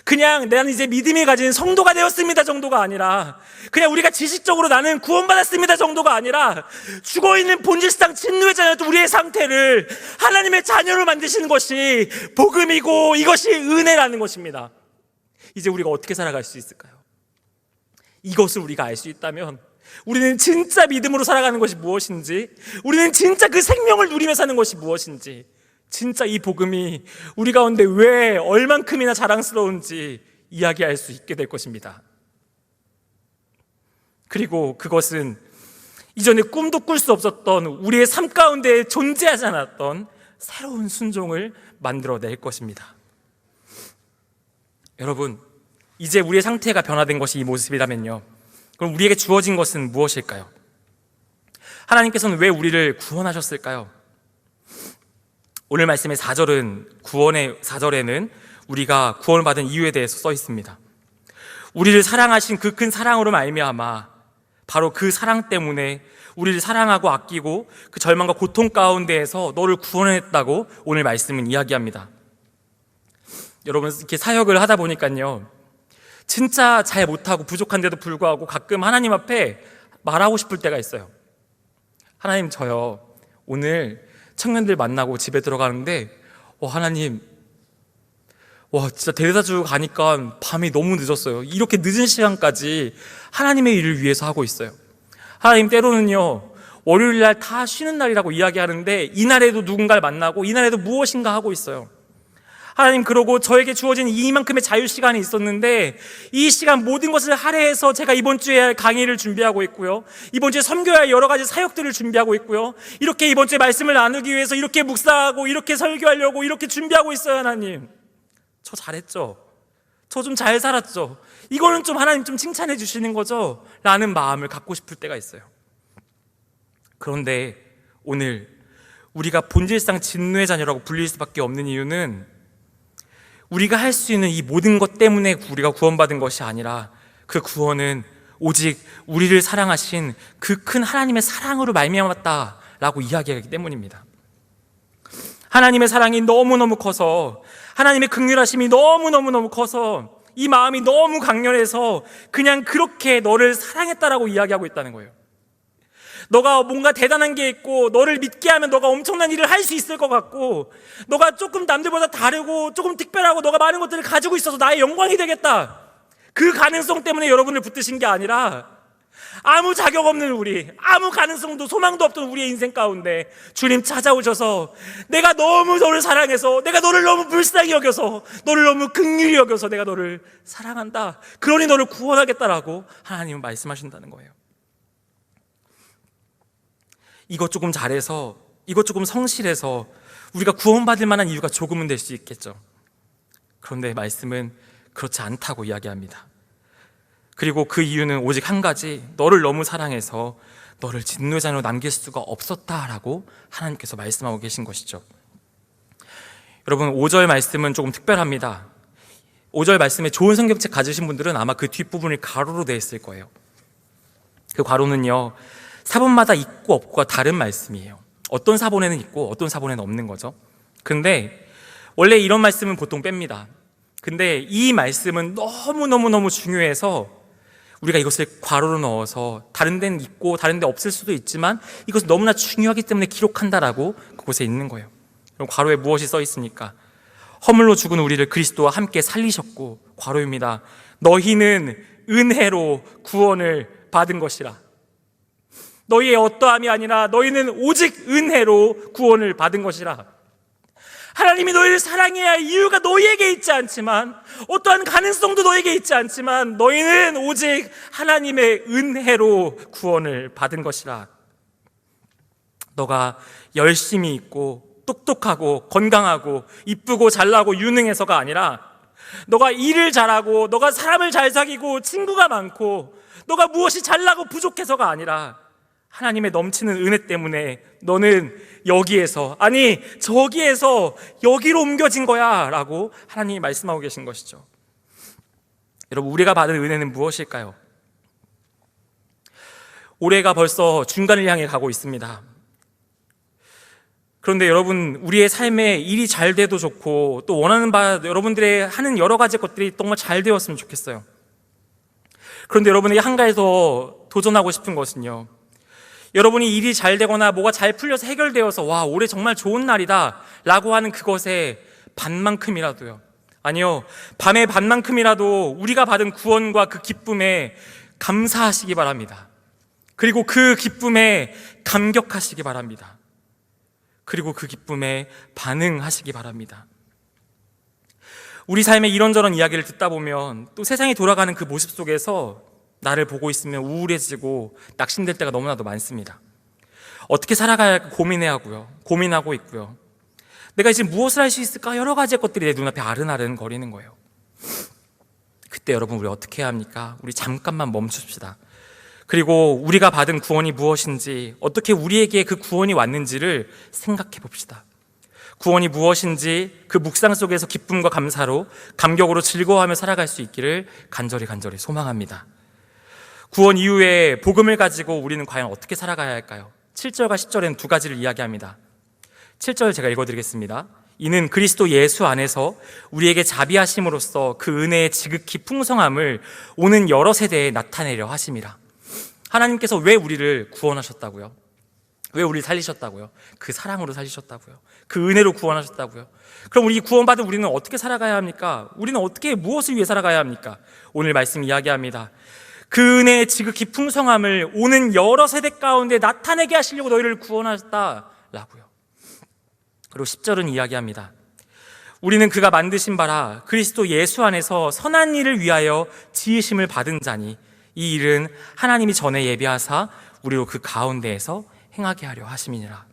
그냥 나는 이제 믿음이 가진 성도가 되었습니다 정도가 아니라, 그냥 우리가 지식적으로 나는 구원받았습니다 정도가 아니라, 죽어있는 본질상 진노의 자녀였던 우리의 상태를 하나님의 자녀로 만드시는 것이 복음이고 이것이 은혜라는 것입니다. 이제 우리가 어떻게 살아갈 수 있을까요? 이것을 우리가 알 수 있다면 우리는 진짜 믿음으로 살아가는 것이 무엇인지, 우리는 진짜 그 생명을 누리며 사는 것이 무엇인지, 진짜 이 복음이 우리 가운데 왜 얼만큼이나 자랑스러운지 이야기할 수 있게 될 것입니다. 그리고 그것은 이전에 꿈도 꿀 수 없었던 우리의 삶 가운데 존재하지 않았던 새로운 순종을 만들어낼 것입니다. 여러분, 이제 우리의 상태가 변화된 것이 이 모습이라면요, 그럼 우리에게 주어진 것은 무엇일까요? 하나님께서는 왜 우리를 구원하셨을까요? 오늘 말씀의 4절은, 구원의 4절에는 우리가 구원을 받은 이유에 대해서 써 있습니다. 우리를 사랑하신 그 큰 사랑으로 말미암아 바로 그 사랑 때문에 우리를 사랑하고 아끼고 그 절망과 고통 가운데에서 너를 구원했다고 오늘 말씀은 이야기합니다. 여러분, 이렇게 사역을 하다 보니까요, 진짜 잘 못하고 부족한데도 불구하고 가끔 하나님 앞에 말하고 싶을 때가 있어요. 하나님, 저요 오늘 청년들 만나고 집에 들어가는데 하나님, 진짜 데려다주고 가니까 밤이 너무 늦었어요. 이렇게 늦은 시간까지 하나님의 일을 위해서 하고 있어요. 하나님, 때로는요 월요일날 다 쉬는 날이라고 이야기하는데 이날에도 누군가를 만나고 이날에도 무엇인가 하고 있어요. 하나님, 그러고 저에게 주어진 이만큼의 자유시간이 있었는데 이 시간 모든 것을 할애해서 제가 이번 주에 할 강의를 준비하고 있고요, 이번 주에 섬겨야 할 여러 가지 사역들을 준비하고 있고요, 이렇게 이번 주에 말씀을 나누기 위해서 이렇게 묵상하고 이렇게 설교하려고 이렇게 준비하고 있어요. 하나님, 저 잘했죠? 저 좀 잘 살았죠? 이거는 좀 하나님 좀 칭찬해 주시는 거죠? 라는 마음을 갖고 싶을 때가 있어요. 그런데 오늘 우리가 본질상 진노의 자녀라고 불릴 수밖에 없는 이유는 우리가 할 수 있는 이 모든 것 때문에 우리가 구원받은 것이 아니라 그 구원은 오직 우리를 사랑하신 그 큰 하나님의 사랑으로 말미암았다라고 이야기하기 때문입니다. 하나님의 사랑이 너무너무 커서, 하나님의 긍휼하심이 너무너무 커서 이 마음이 너무 강렬해서 그냥 그렇게 너를 사랑했다라고 이야기하고 있다는 거예요. 너가 뭔가 대단한 게 있고 너를 믿게 하면 너가 엄청난 일을 할 수 있을 것 같고 너가 조금 남들보다 다르고 조금 특별하고 너가 많은 것들을 가지고 있어서 나의 영광이 되겠다, 그 가능성 때문에 여러분을 붙드신 게 아니라 아무 자격 없는 우리, 아무 가능성도 소망도 없던 우리의 인생 가운데 주님 찾아오셔서 내가 너무 너를 사랑해서, 내가 너를 너무 불쌍히 여겨서, 너를 너무 긍휼히 여겨서 내가 너를 사랑한다, 그러니 너를 구원하겠다라고 하나님은 말씀하신다는 거예요. 이것 조금 잘해서, 이것 조금 성실해서 우리가 구원받을 만한 이유가 조금은 될 수 있겠죠. 그런데 말씀은 그렇지 않다고 이야기합니다. 그리고 그 이유는 오직 한 가지, 너를 너무 사랑해서 너를 진노자로 남길 수가 없었다라고 하나님께서 말씀하고 계신 것이죠. 여러분, 5절 말씀은 조금 특별합니다. 5절 말씀에 좋은 성경책 가지신 분들은 아마 그 뒷부분을 가로로 되어 있을 거예요. 그 가로는요, 사본마다 있고 없고가 다른 말씀이에요. 어떤 사본에는 있고 어떤 사본에는 없는 거죠. 근데 원래 이런 말씀은 보통 뺍니다. 근데 이 말씀은 너무너무 중요해서 우리가 이것을 괄호로 넣어서 다른 데는 있고 다른 데 없을 수도 있지만 이것은 너무나 중요하기 때문에 기록한다라고 그곳에 있는 거예요. 그럼 괄호에 무엇이 써 있습니까? 허물로 죽은 우리를 그리스도와 함께 살리셨고, 괄호입니다, 너희는 은혜로 구원을 받은 것이라. 너희의 어떠함이 아니라 너희는 오직 은혜로 구원을 받은 것이라. 하나님이 너희를 사랑해야 할 이유가 너희에게 있지 않지만, 어떠한 가능성도 너희에게 있지 않지만, 너희는 오직 하나님의 은혜로 구원을 받은 것이라. 너가 열심히 있고 똑똑하고 건강하고 이쁘고 잘나고 유능해서가 아니라, 너가 일을 잘하고 너가 사람을 잘 사귀고 친구가 많고 너가 무엇이 잘나고 부족해서가 아니라 하나님의 넘치는 은혜 때문에 너는 여기에서, 아니 저기에서 여기로 옮겨진 거야 라고 하나님이 말씀하고 계신 것이죠. 여러분, 우리가 받은 은혜는 무엇일까요? 올해가 벌써 중간을 향해 가고 있습니다. 그런데 여러분, 우리의 삶에 일이 잘 돼도 좋고 또 원하는 바 여러분들의 하는 여러 가지 것들이 정말 잘 되었으면 좋겠어요. 그런데 여러분에게 한 가지 더 도전하고 싶은 것은요, 여러분이 일이 잘 되거나 뭐가 잘 풀려서 해결되어서 와, 올해 정말 좋은 날이다 라고 하는 그것의 반만큼이라도요, 아니요, 밤의 반만큼이라도 우리가 받은 구원과 그 기쁨에 감사하시기 바랍니다. 그리고 그 기쁨에 감격하시기 바랍니다. 그리고 그 기쁨에 반응하시기 바랍니다. 우리 삶의 이런저런 이야기를 듣다 보면 또 세상이 돌아가는 그 모습 속에서 나를 보고 있으면 우울해지고 낙심될 때가 너무나도 많습니다. 어떻게 살아가야 할까 고민하고 있고요. 내가 이제 무엇을 할 수 있을까, 여러 가지 것들이 내 눈앞에 아른아른 거리는 거예요. 그때 여러분, 우리 어떻게 해야 합니까? 우리 잠깐만 멈춥시다. 그리고 우리가 받은 구원이 무엇인지, 어떻게 우리에게 그 구원이 왔는지를 생각해 봅시다. 구원이 무엇인지 그 묵상 속에서 기쁨과 감사로, 감격으로 즐거워하며 살아갈 수 있기를 간절히 소망합니다. 구원 이후에 복음을 가지고 우리는 과연 어떻게 살아가야 할까요? 7절과 10절에는 두 가지를 이야기합니다. 7절 제가 읽어드리겠습니다. 이는 그리스도 예수 안에서 우리에게 자비하심으로써 그 은혜의 지극히 풍성함을 오는 여러 세대에 나타내려 하심이라. 하나님께서 왜 우리를 구원하셨다고요? 왜 우리를 살리셨다고요? 그 사랑으로 살리셨다고요. 그 은혜로 구원하셨다고요. 그럼 우리 구원받은 우리는 어떻게 살아가야 합니까? 우리는 어떻게, 무엇을 위해 살아가야 합니까? 오늘 말씀 이야기합니다. 그 은혜의 지극히 풍성함을 오는 여러 세대 가운데 나타내게 하시려고 너희를 구원하셨다라고요. 그리고 10절은 이야기합니다. 우리는 그가 만드신 바라 그리스도 예수 안에서 선한 일을 위하여 지으심을 받은 자니, 이 일은 하나님이 전에 예비하사 우리로 그 가운데에서 행하게 하려 하심이니라.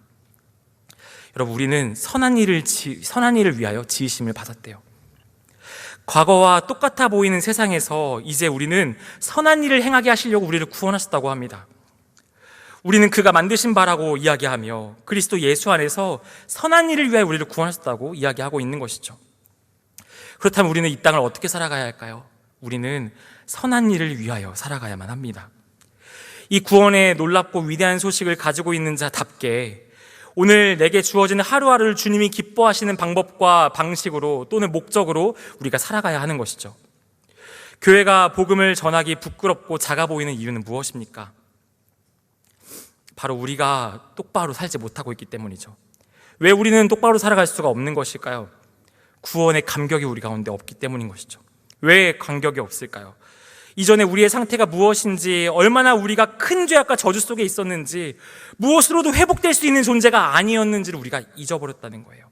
여러분, 우리는 선한 일을 위하여 지으심을 받았대요. 과거와 똑같아 보이는 세상에서 이제 우리는 선한 일을 행하게 하시려고 우리를 구원하셨다고 합니다. 우리는 그가 만드신 바라고 이야기하며 그리스도 예수 안에서 선한 일을 위하여 우리를 구원하셨다고 이야기하고 있는 것이죠. 그렇다면 우리는 이 땅을 어떻게 살아가야 할까요? 우리는 선한 일을 위하여 살아가야만 합니다. 이 구원의 놀랍고 위대한 소식을 가지고 있는 자답게 오늘 내게 주어지는 하루하루를 주님이 기뻐하시는 방법과 방식으로 또는 목적으로 우리가 살아가야 하는 것이죠. 교회가 복음을 전하기 부끄럽고 작아 보이는 이유는 무엇입니까? 바로 우리가 똑바로 살지 못하고 있기 때문이죠. 왜 우리는 똑바로 살아갈 수가 없는 것일까요? 구원의 감격이 우리 가운데 없기 때문인 것이죠. 왜 감격이 없을까요? 이전에 우리의 상태가 무엇인지, 얼마나 우리가 큰 죄악과 저주 속에 있었는지, 무엇으로도 회복될 수 있는 존재가 아니었는지를 우리가 잊어버렸다는 거예요.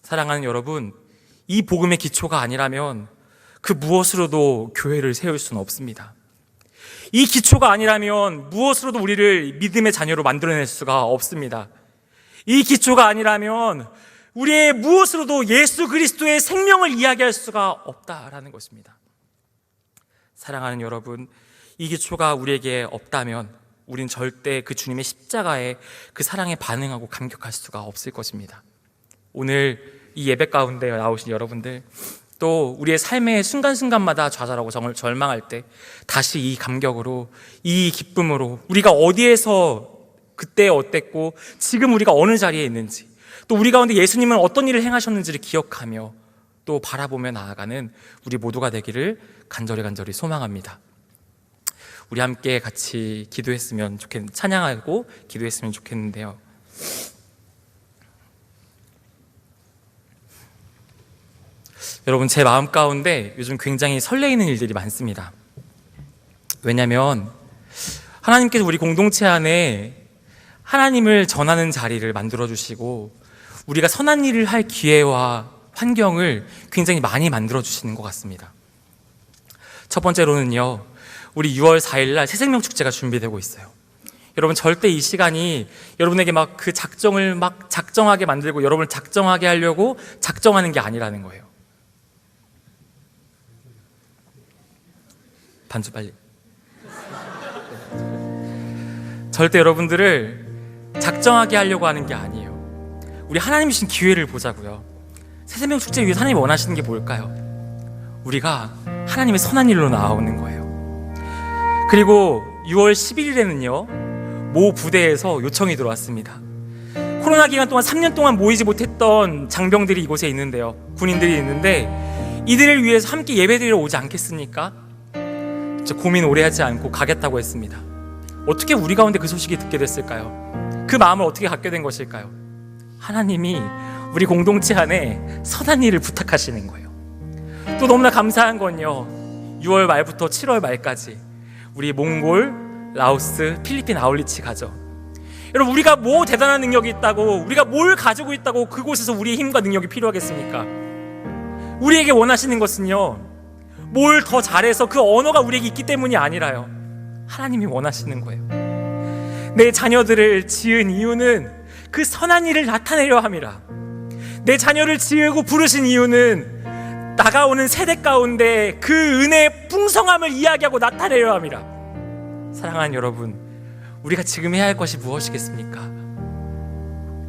사랑하는 여러분, 이 복음의 기초가 아니라면 그 무엇으로도 교회를 세울 수는 없습니다. 이 기초가 아니라면 무엇으로도 우리를 믿음의 자녀로 만들어낼 수가 없습니다. 이 기초가 아니라면 우리의 무엇으로도 예수 그리스도의 생명을 이야기할 수가 없다라는 것입니다. 사랑하는 여러분, 이 기초가 우리에게 없다면 우린 절대 그 주님의 십자가에 그 사랑에 반응하고 감격할 수가 없을 것입니다. 오늘 이 예배 가운데 나오신 여러분들, 또 우리의 삶의 순간순간마다 좌절하고 절망할 때 다시 이 감격으로, 이 기쁨으로 우리가 어디에서 그때 어땠고 지금 우리가 어느 자리에 있는지, 또 우리 가운데 예수님은 어떤 일을 행하셨는지를 기억하며 또 바라보며 나아가는 우리 모두가 되기를 간절히 소망합니다. 우리 함께 같이 찬양하고 기도했으면 좋겠는데요. 여러분, 제 마음 가운데 요즘 굉장히 설레이는 일들이 많습니다. 왜냐하면 하나님께서 우리 공동체 안에 하나님을 전하는 자리를 만들어주시고 우리가 선한 일을 할 기회와 환경을 굉장히 많이 만들어주시는 것 같습니다. 첫 번째로는요, 우리 6월 4일 날 새생명 축제가 준비되고 있어요. 여러분, 절대 이 시간이 여러분에게 막 그 작정을 막 작정하게 만들고 여러분을 작정하게 하려고 작정하는 게 아니라는 거예요. 반주 빨리. 절대 여러분들을 작정하게 하려고 하는 게 아니에요. 우리 하나님이 주신 기회를 보자고요. 새생명 축제 위해서 하나님이 원하시는 게 뭘까요? 우리가 하나님의 선한 일로 나오는 거예요. 그리고 6월 11일에는요, 모 부대에서 요청이 들어왔습니다. 코로나 기간 동안 3년 동안 모이지 못했던 장병들이 이곳에 있는데요, 군인들이 있는데, 이들을 위해서 함께 예배드리러 오지 않겠습니까? 저 고민 오래 하지 않고 가겠다고 했습니다. 어떻게 우리 가운데 그 소식이 듣게 됐을까요? 그 마음을 어떻게 갖게 된 것일까요? 하나님이 우리 공동체 안에 선한 일을 부탁하시는 거예요. 또 너무나 감사한 건요, 6월 말부터 7월 말까지 우리 몽골, 라오스, 필리핀 아울리치 가죠. 여러분, 우리가 뭐 대단한 능력이 있다고, 우리가 뭘 가지고 있다고 그곳에서 우리의 힘과 능력이 필요하겠습니까? 우리에게 원하시는 것은요, 뭘 더 잘해서 그 언어가 우리에게 있기 때문이 아니라요, 하나님이 원하시는 거예요. 내 자녀들을 지은 이유는 그 선한 일을 나타내려 함이라. 내 자녀를 지으고 부르신 이유는 다가오는 세대 가운데 그 은혜의 풍성함을 이야기하고 나타내려 함이라. 사랑하는 여러분, 우리가 지금 해야 할 것이 무엇이겠습니까?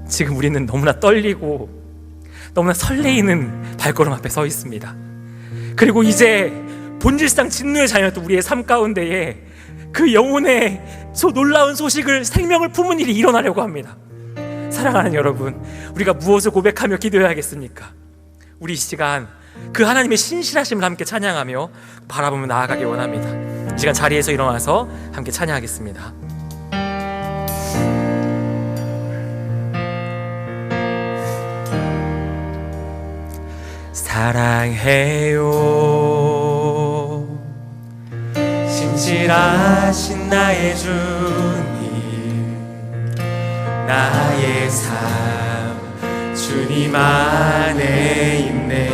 지금 우리는 너무나 떨리고 너무나 설레이는 발걸음 앞에 서 있습니다. 그리고 이제 본질상 진노의 자녀였던 우리의 삶 가운데에 그 영혼의 놀라운 소식을, 생명을 품은 일이 일어나려고 합니다. 사랑하는 여러분, 우리가 무엇을 고백하며 기도해야겠습니까? 우리 이 시간 그 하나님의 신실하심을 함께 찬양하며 바라보며 나아가기 원합니다. 이 시간 자리에서 일어나서 함께 찬양하겠습니다. 사랑해요, 신실하신 나의 주님, 나의 삶 주님 안에 있네.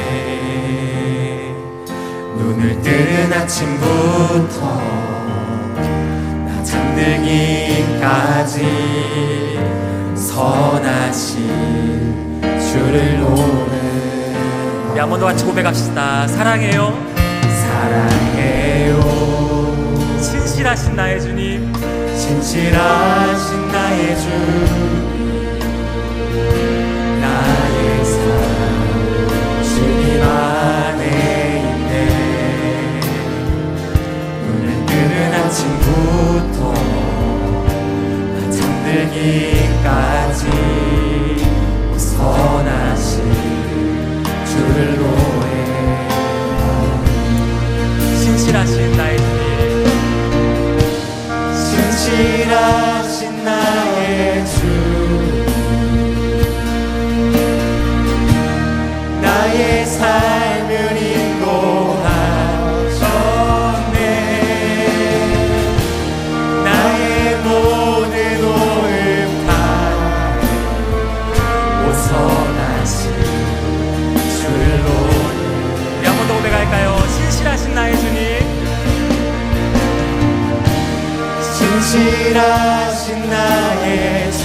눈을 뜨는 아침부터 나 잠들기까지 선하신 주를 노래. 우리 한 번 더 같이 고백합시다. 사랑해요, 사랑해요, 신실하신 나의 주님, 신실하신 나의 주님, 나의 삶 주님 안에 있네. 눈을 뜨는 아침부터 나 잠들기까지 선하신 주를 노래하니 신실하신 나의 주님, 신실하신 나의 주, 나의 삶을 인도하셨네. 나의 모든 오름 다 오선하신 줄로. 우리 한 번 더 고백할까요? 신실하신 나의 주님, 신실하신 나의 주,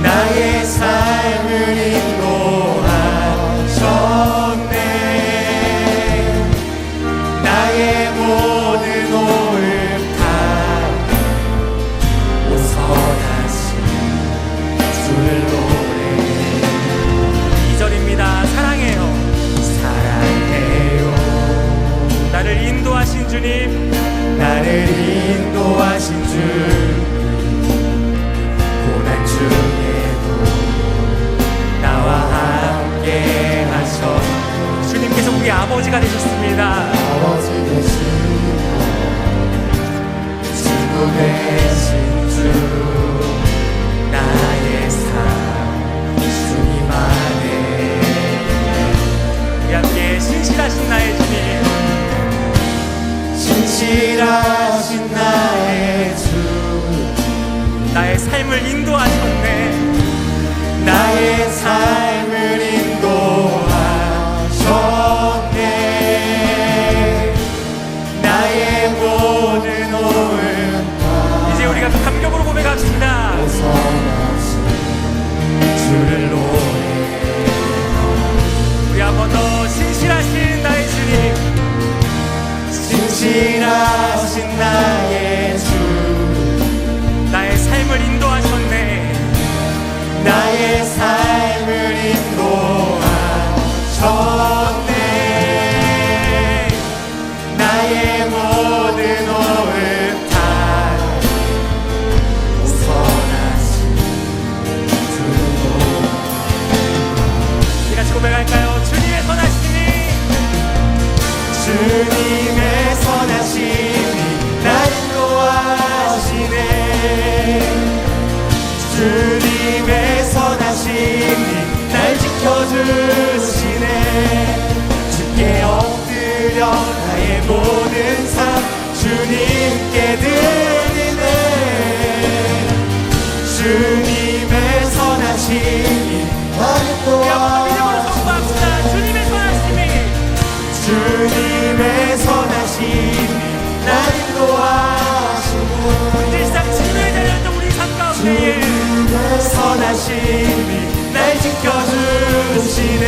나의 삶을 인도하셨네. 나의 모든 오름 다 오선하신 줄로. 2절입니다. 사랑해요. 사랑해요. 나를 인도하신 주님, 나를 인도하신 주, 고난 중에도 나와 함께 하셨네. 주님께서 우리 아버지가 되셨습니다. 아버지 되시고 친구 되신 주, 나의 삶 주님 안에. 우리 함께 신실하신 나의 주님, 신실하신 나의 주, 나의 삶을 인도하셨네. 나의 삶을 인도하셨네. 나의 모든 오름 이제 우리가 그 감격으로 고백합시다. 오선하신 주를 노래. 우리 한 번 더 신실하신 나의 주님, 신실하신 나의 주, 나의 삶을 인도하셨네. 나의 삶을 인도하셨네. 나의 모든 오름 다 선하신 주로. 우리 같이 고백할까요? 주님의 선하심이, 주님의 선하심이 날 인도하시네. 주님의 선하심이 날 지켜주시네. 주께 엎드려 나의 모든 삶 주님께 드리네. 주님의 선하심이 날 우리 한 번 더 믿음으로 인도하시네. 선포합시다. 주님의 선하심이, 주님의 선하심이 날 인도하시네. 일상 진노에 달렸던 우리 삶 가운데에 주님의 선하심이 날 지켜주시네.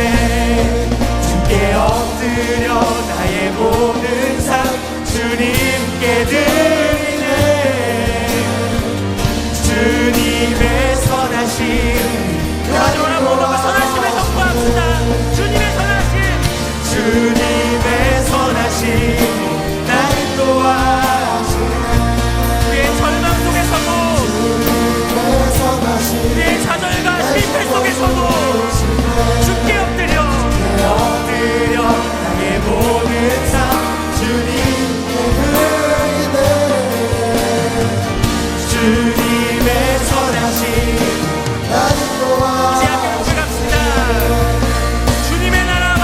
주께 엎드려 나의 모든 삶 주님께 드리네. 주님의 선하심이 가져오라 모든 그 선하심을 선포합시다. 주님의 선하심, 주님의 선하심이 날 인도하시네. 우리의 절망 속에서도, 우리의 좌절과 실패 속에서도 주께 엎드려 나의 모든 삶 주님께 드리네. 주님의 선하심 날 이제 인도하시네. 함께 고백합시다. 주님의 나라와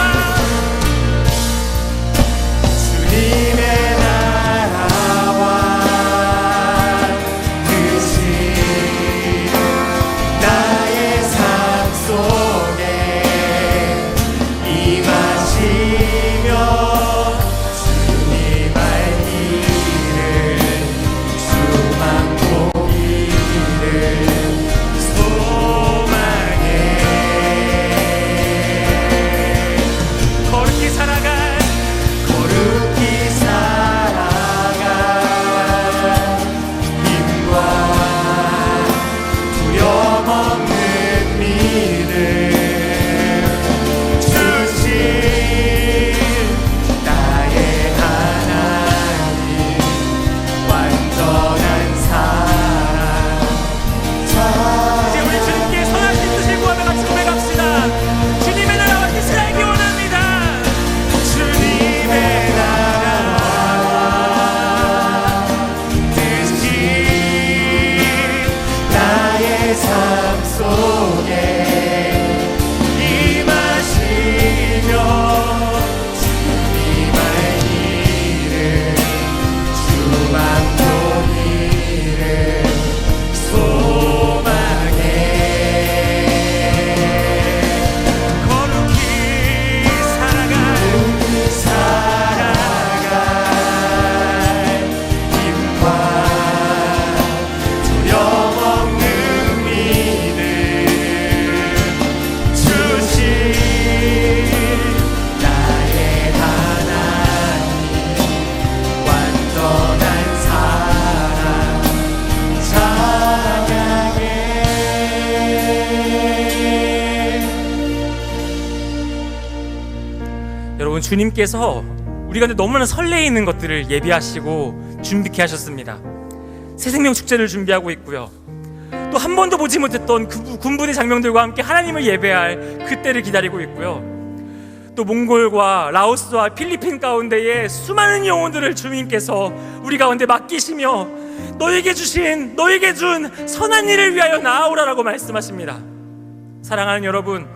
여러분, 주님께서 우리가 너무나 설레이는 것들을 예비하시고 준비케 하셨습니다. 새 생명 축제를 준비하고 있고요. 또 한 번도 보지 못했던 그 군부대 장병들과 함께 하나님을 예배할 그때를 기다리고 있고요. 또 몽골과 라오스와 필리핀 가운데에 수많은 영혼들을 주님께서 우리 가운데 맡기시며 너에게 준 선한 일을 위하여 나아오라라고 말씀하십니다. 사랑하는 여러분,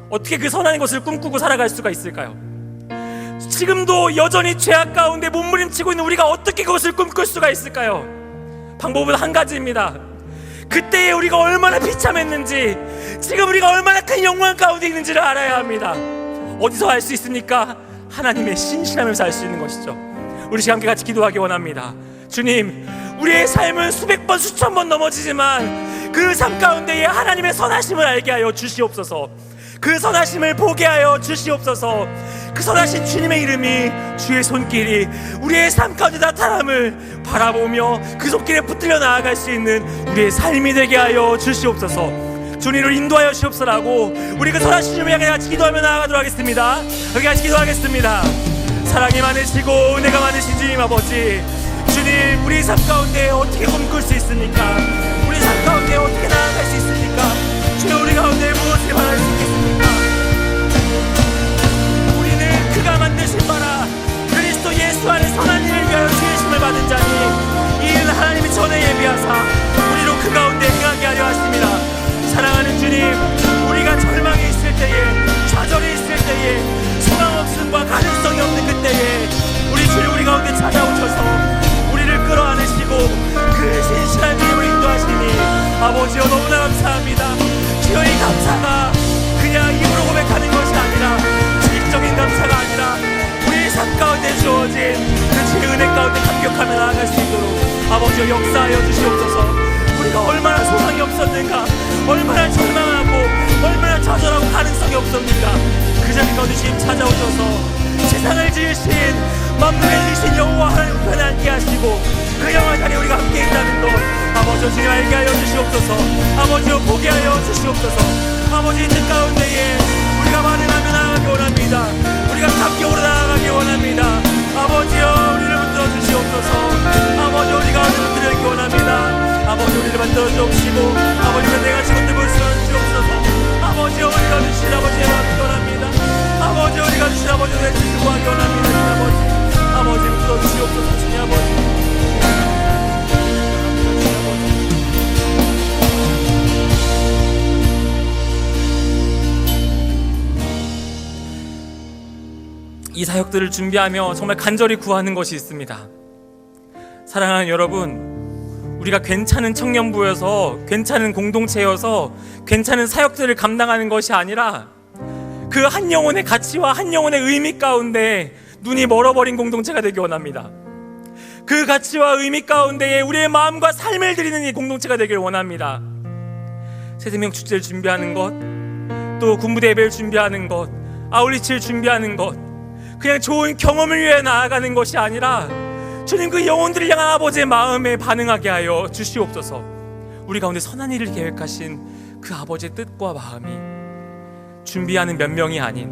어떻게 그 선한 것을 꿈꾸고 살아갈 수가 있을까요? 지금도 여전히 죄악 가운데 몸부림치고 있는 우리가 어떻게 그것을 꿈꿀 수가 있을까요? 방법은 한 가지입니다. 그때에 우리가 얼마나 비참했는지, 지금 우리가 얼마나 큰 영광 가운데 있는지를 알아야 합니다. 어디서 알 수 있습니까? 하나님의 신실함에서 알 수 있는 것이죠. 우리 시간 함께 같이 기도하기 원합니다. 주님, 우리의 삶은 수백 번 수천 번 넘어지지만 그 삶 가운데에 하나님의 선하심을 알게 하여 주시옵소서. 그 선하심을 보게 하여 주시옵소서. 그 선하신 주님의 이름이, 주의 손길이 우리의 삶 가운데 나타남을 바라보며 그 손길에 붙들려 나아갈 수 있는 우리의 삶이 되게 하여 주시옵소서. 주님을 인도하여 주옵소서라고 우리 그 선하신 주님을 향해 같이 기도하며 나아가도록 하겠습니다. 여기 같이 기도하겠습니다. 사랑이 많으시고 은혜가 많으신 주님 아버지, 주님, 우리 삶 가운데 어떻게 꿈꿀 수 있습니까? 우리 삶 가운데 어떻게 나아갈 수 있습니까? 주여, 우리 가운데 무엇을 바랄 수 있겠습니까? 우리는 그가 만드신 바라 그리스도 예수 안에 선한 일을 위하여 주의심을 받은 자니 이 일은 하나님이 전에 예비하사 우리로 그 가운데 행하게 하려 하십니다. 사랑하는 주님, 우리가 절망에 있을 때에, 좌절에 있을 때에, 소망 없음과 가능성이 없는 그때에 우리 주님 우리 가운데 찾아오셔서 우리를 끌어안으시고 그 신실한 주님을 인도하시니 아버지여, 너무나 감사합니다. 주여, 이 감사가 그냥 입으로 고백하는 것이 아니라 질적인 감사가 아니라 우리의 삶 가운데 주어진 그 주의 은혜 가운데 감격하며 나아갈 수 있도록 아버지여 역사하여 주시옵소서. 우리가 얼마나 소망이 없었는가, 얼마나 절망하고 얼마나 좌절하고 가능성이 없었는가, 그 자리 가운데 주님 찾아오셔서 세상을 지으신 만물의 주신 여호와 하나님 편에 앉게 하시고 그 영화 자리에 우리가 함께 있다는 것 아버지여 주님 알게 하여 주시옵소서. 아버지여 보게 하여 주시옵소서. 아버지, 이 뜻 가운데에 우리가 반응하며 나아가기 원합니다. 우리가 감격으로 나아가기 원합니다. 아버지여, 우리를 붙들어 주시옵소서. 아버지, 우리가 붙들어 주기 원합니다. 아버지, 우리를 만들어 주옵시고 아버지가 내가 지금 볼 수 있는 주옵소서. 아버지여, 우리가 주신 아버지의 마음을 원합니다. 아버지, 우리가 주신 아버지의 내주시고 하기 원합니다. 주님 아버지, 붙들어 주시옵소서. 주님 아버지, 이 사역들을 준비하며 정말 간절히 구하는 것이 있습니다. 사랑하는 여러분, 우리가 괜찮은 청년부여서, 괜찮은 공동체여서 괜찮은 사역들을 감당하는 것이 아니라 그 한 영혼의 가치와 한 영혼의 의미 가운데 눈이 멀어버린 공동체가 되기 원합니다. 그 가치와 의미 가운데에 우리의 마음과 삶을 드리는 이 공동체가 되길 원합니다. 새생명 축제를 준비하는 것, 또 군부대 예배를 준비하는 것, 아울리치를 준비하는 것, 그냥 좋은 경험을 위해 나아가는 것이 아니라 주님, 그 영혼들을 향한 아버지의 마음에 반응하게 하여 주시옵소서. 우리 가운데 선한 일을 계획하신 그 아버지의 뜻과 마음이 준비하는 몇 명이 아닌,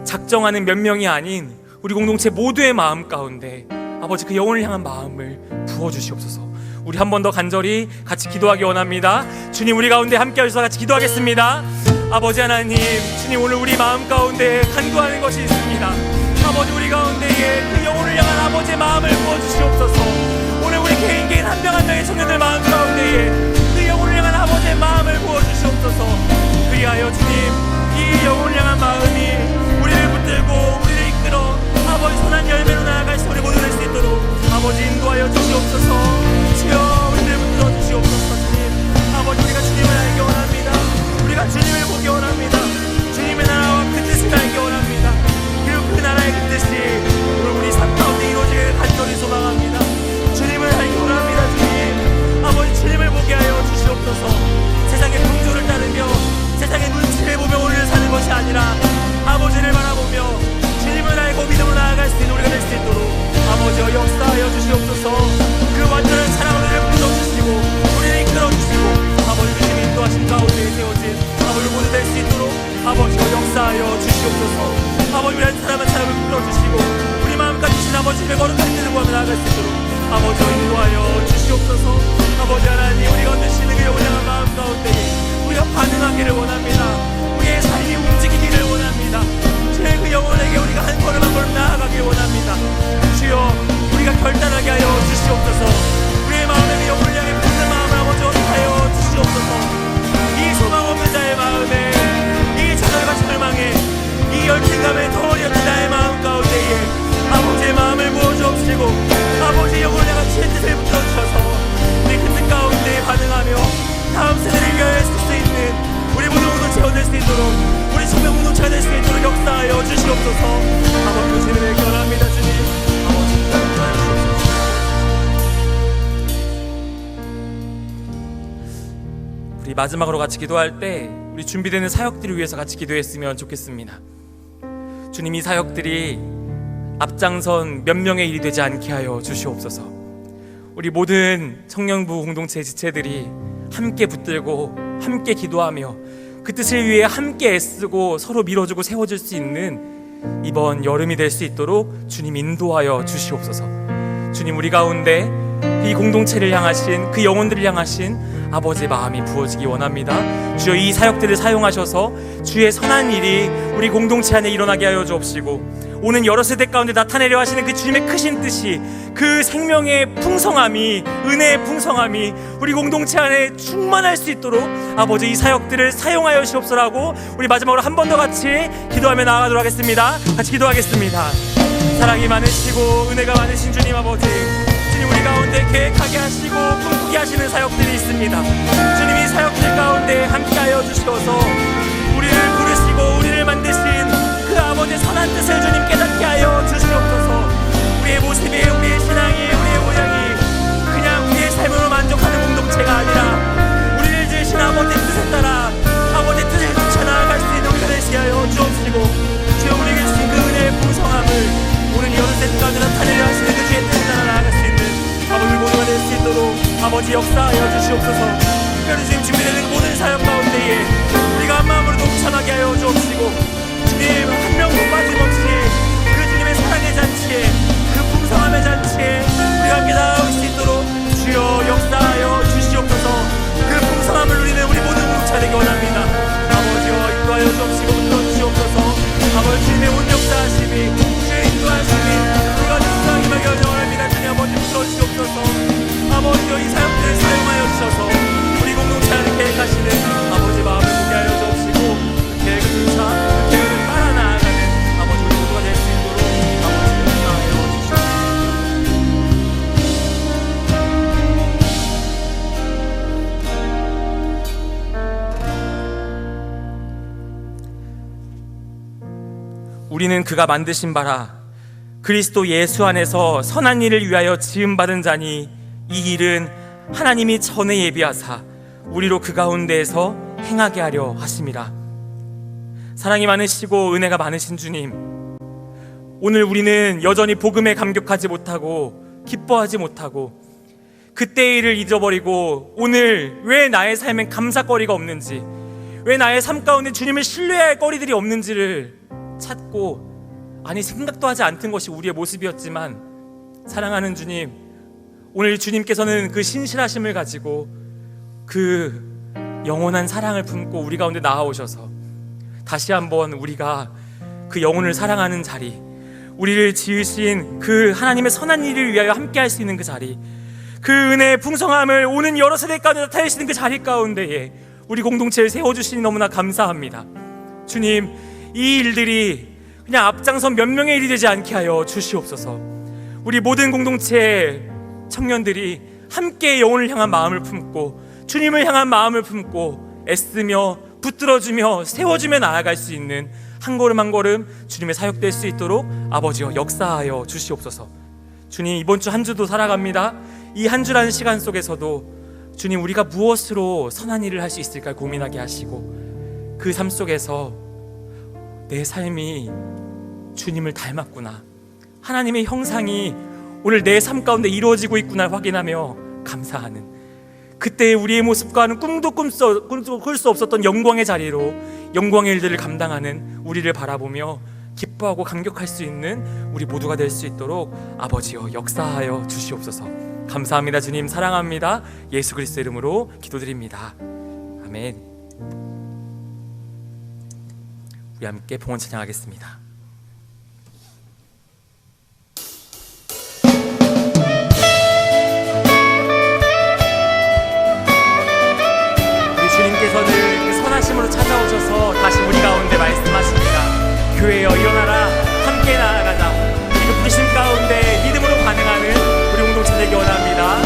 작정하는 몇 명이 아닌 우리 공동체 모두의 마음 가운데 아버지 그 영혼을 향한 마음을 부어주시옵소서. 우리 한 번 더 간절히 같이 기도하기 원합니다. 주님, 우리 가운데 함께 하셔서 같이 기도하겠습니다. 아버지 하나님, 주님, 오늘 우리 마음 가운데 간구하는 것이 있습니다. 아버지, 우리 가운데에 그 영혼을 향한 아버지의 마음을 부어주시옵소서. 오늘 우리 개인 한 명 한 명의 청년들 마음 가운데에 그 영혼을 향한 아버지의 마음을 부어주시옵소서. 그리하여 주님, 이 영혼을 향한 마음이 우리를 붙들고 우리를 이끌어 아버지 선한 열매로 나아갈 수, 우리 모두 될 수 있도록 아버지 인도하여 주시옵소서. 주여, 우리를 붙들어 주시옵소서. 주님, 아버지, 우리가 주님을 알기 원합니다. 우리가 주님을 보기 원합니다. 주님의 나라와 그 뜻을 알기 원합니다. 그리고 그 나라의 그 뜻이 우리 삶 가운데 이루어지길 간절히 소망합니다. 주님을 알기 원합니다. 주님, 아버지, 주님을 보게 하여 주시옵소서. 세상의 풍조를 따르며 세상의 눈치를 보며 우리를 사는 것이 아니라 아버지를 바라보며 주님을 알고 믿음으로 나아갈 수 있는 우리가 될 수 있도록 아버지여 역사하여 주시옵소서. 그 완전한 사랑으로 우리를 불러주시고 우리를 이끌어주시고 아버지 주님 인도하신 가운데 세워진 아버지 모두 될 수 있도록 아버지여 역사하여 주시옵소서. 아버지, 우리 한 사람 한 사람을 불러주시고 주님의 거룩한 뜻을 구하며 나아갈 수 있도록 아버지 인도하여 주시옵소서. 아버지 하나님, 우리가 얻으시는 그 영원한 마음 가운데 우리가 반응하기를 원합니다. 우리의 삶이 움직이기를 원합니다. 주의 그 영혼에게 우리가 한 걸음 한 걸음 나아가길 원합니다. 주여, 우리가 결단하게 하여 주시옵소서. 우리의 마음에 그 영혼을 향해 푸는 마음을 아버지 허락하여 주시옵소서. 이 소망 없는 자의 마음에, 이 좌절과 절망에, 이 열등감에 덩어리없는 나의 마음 가운데에 아버지의 마음을 부어주옵시고 아버지의 영혼을 향한 주의 뜻을 붙들어주셔서 우리 그 뜻 가운데 반응하며 다음 세대를 위하여 쓸 수 있는 우리 모든 공동체가 될 수 있도록, 우리 청년 공동체가 될 수 있도록 역사하여 주시옵소서. 아버지 주님을 결합니다. 주님, 아버지 우리 마지막으로 같이 기도할 때 우리 준비되는 사역들을 위해서 같이 기도했으면 좋겠습니다. 주님, 이 사역들이 앞장선 몇 명의 일이 되지 않게 하여 주시옵소서. 우리 모든 청년부 공동체 지체들이 함께 붙들고 함께 기도하며 그 뜻을 위해 함께 애쓰고 서로 밀어주고 세워줄 수 있는 이번 여름이 될 수 있도록 주님 인도하여 주시옵소서. 주님, 우리 가운데 이 공동체를 향하신, 그 영혼들을 향하신 아버지의 마음이 부어지기 원합니다. 주여, 이 사역들을 사용하셔서 주의 선한 일이 우리 공동체 안에 일어나게 하여 주옵시고, 오는 여러 세대 가운데 나타내려 하시는 그 주님의 크신 뜻이, 그 생명의 풍성함이, 은혜의 풍성함이 우리 공동체 안에 충만할 수 있도록 아버지 이 사역들을 사용하여 주옵소서라고 우리 마지막으로 한 번 더 같이 기도하며 나아가도록 하겠습니다. 같이 기도하겠습니다. 사랑이 많으시고 은혜가 많으신 주님 아버지, 주님, 우리 가운데 계획하게 하시고 꿈꾸게 하시는 사역들이 있습니다. 주님, 이 사역들 가운데 함께하여 주시어서 우리를 부르시고 우리를 만드신 그 아버지의 선한 뜻을 주님 깨닫게 하여 주시옵소서. 우리의 모습이, 우리의 신앙이, 우리의 모양이 그냥 우리의 삶으로 만족하는 공동체가 아니라 우리를 지으신 아버지의 뜻에 따라 아버지의 뜻을 쫓아 나아갈 수 있는 우리가 되시게 하여 주옵시고, 주여, 우리에게 주신 그 은혜의 풍성함을 오늘 여러 세대 가운데 나타내려 하시는 그 주의 뜻에 따라 나아갈 수 있는 아버지 모두가 될 수 있도록 아버지 역사하여 주시옵소서. 특별히 지금 준비되는 모든 사역 가운데에 우리가 한 마음으로 동참하게 하여 주옵시고, 주님, 한 명도 빠짐없이 그 주님의 사랑의 잔치에, 그 풍성함의 잔치에 우리가 함께 나아올 수 있도록 주여 역사하여 주시옵소서. 그 풍성함을 누리는 우리 모든 공동체 되기 원합니다. 아버지여, 인도하여 주옵시고 붙들어 주시옵소서. 아버지, 주님의 온 역사하심이, 주의 인도하심이 우리가 충성하게 하기 원합니다. 주님 아버지, 붙들어 주시옵소서. 아버지여, 이 사역들을 사용하여 주셔서 우리 공동체 안에 계획하시는 아버지 마음을 보게 하여 주옵시고, 그 계획을 쫓아 그 계획을 따라 나아가는 아버지 우리 모두가 될 수 있도록 아버지 역사하여 주시옵소서. 우리는 그가 만드신 바라 그리스도 예수 안에서 선한 일을 위하여 지음받은 자니, 이 일은 하나님이 전에 예비하사 우리로 그 가운데에서 행하게 하려 하심이라. 사랑이 많으시고 은혜가 많으신 주님, 오늘 우리는 여전히 복음에 감격하지 못하고 기뻐하지 못하고 그때의 일을 잊어버리고 오늘 왜 나의 삶엔 감사거리가 없는지, 왜 나의 삶 가운데 주님을 신뢰할 거리들이 없는지를 찾고, 아니 생각도 하지 않던 것이 우리의 모습이었지만, 사랑하는 주님, 오늘 주님께서는 그 신실하심을 가지고 그 영원한 사랑을 품고 우리 가운데 나아오셔서 다시 한번 우리가 그 영혼을 사랑하는 자리, 우리를 지으신 그 하나님의 선한 일을 위하여 함께 할 수 있는 그 자리, 그 은혜의 풍성함을 오는 여러 세대 가운데 나타내시는 그 자리 가운데에 우리 공동체를 세워주시니 너무나 감사합니다. 주님, 이 일들이 그냥 앞장선 몇 명의 일이 되지 않게 하여 주시옵소서. 우리 모든 공동체 청년들이 함께 영혼을 향한 마음을 품고 주님을 향한 마음을 품고 애쓰며 붙들어주며 세워주며 나아갈 수 있는 한 걸음 한 걸음 주님의 사역될 수 있도록 아버지여 역사하여 주시옵소서. 주님, 이번 주 한 주도 살아갑니다. 이 한 주라는 시간 속에서도 주님, 우리가 무엇으로 선한 일을 할 수 있을까 고민하게 하시고, 그 삶 속에서 내 삶이 주님을 닮았구나, 하나님의 형상이 오늘 내 삶 가운데 이루어지고 있구나 확인하며 감사하는, 그때 우리의 모습과는 꿈도 꿀 수 없었던 영광의 자리로 영광의 일들을 감당하는 우리를 바라보며 기뻐하고 감격할 수 있는 우리 모두가 될 수 있도록 아버지여 역사하여 주시옵소서. 감사합니다. 주님 사랑합니다. 예수 그리스도 이름으로 기도드립니다. 아멘. 우리 함께 봉헌 찬양하겠습니다. 우리 주님께서는 그 선하심으로 찾아오셔서 다시 우리 가운데 말씀하십니다. 교회여 일어나라, 함께 나아가자. 그 부르심 가운데 믿음으로 반응하는 우리 공동체 되기 원합니다.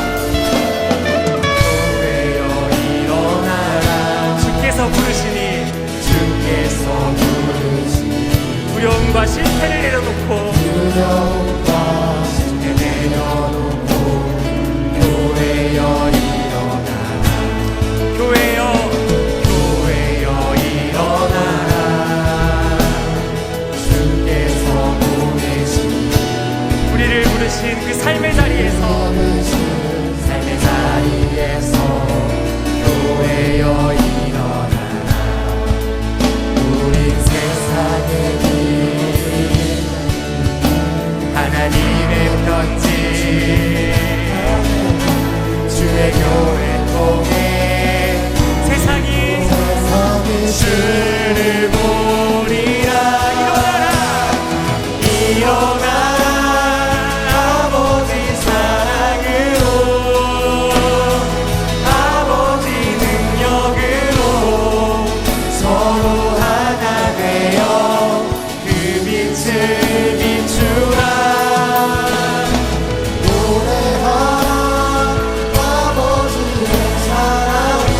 교회여 일어나라, 주께서 부르시니 두려움과 실패를 내려놓고 두려움과 실패 내려놓고 교회여 일어나라, 교회여 일어나라. 주께서 보내신 우리를 부르신 그 삶의 자리에서 교회여 일어나라. 우린 세상의 길, 하나님의 편지, 주의 교회 통해 세상이 주를 보리라. 일어나라, 아버지 사랑으로, 아버지 능력으로 서로 하나 되어 그 빛을 비추라. 노래하라, 아버지의 사랑을,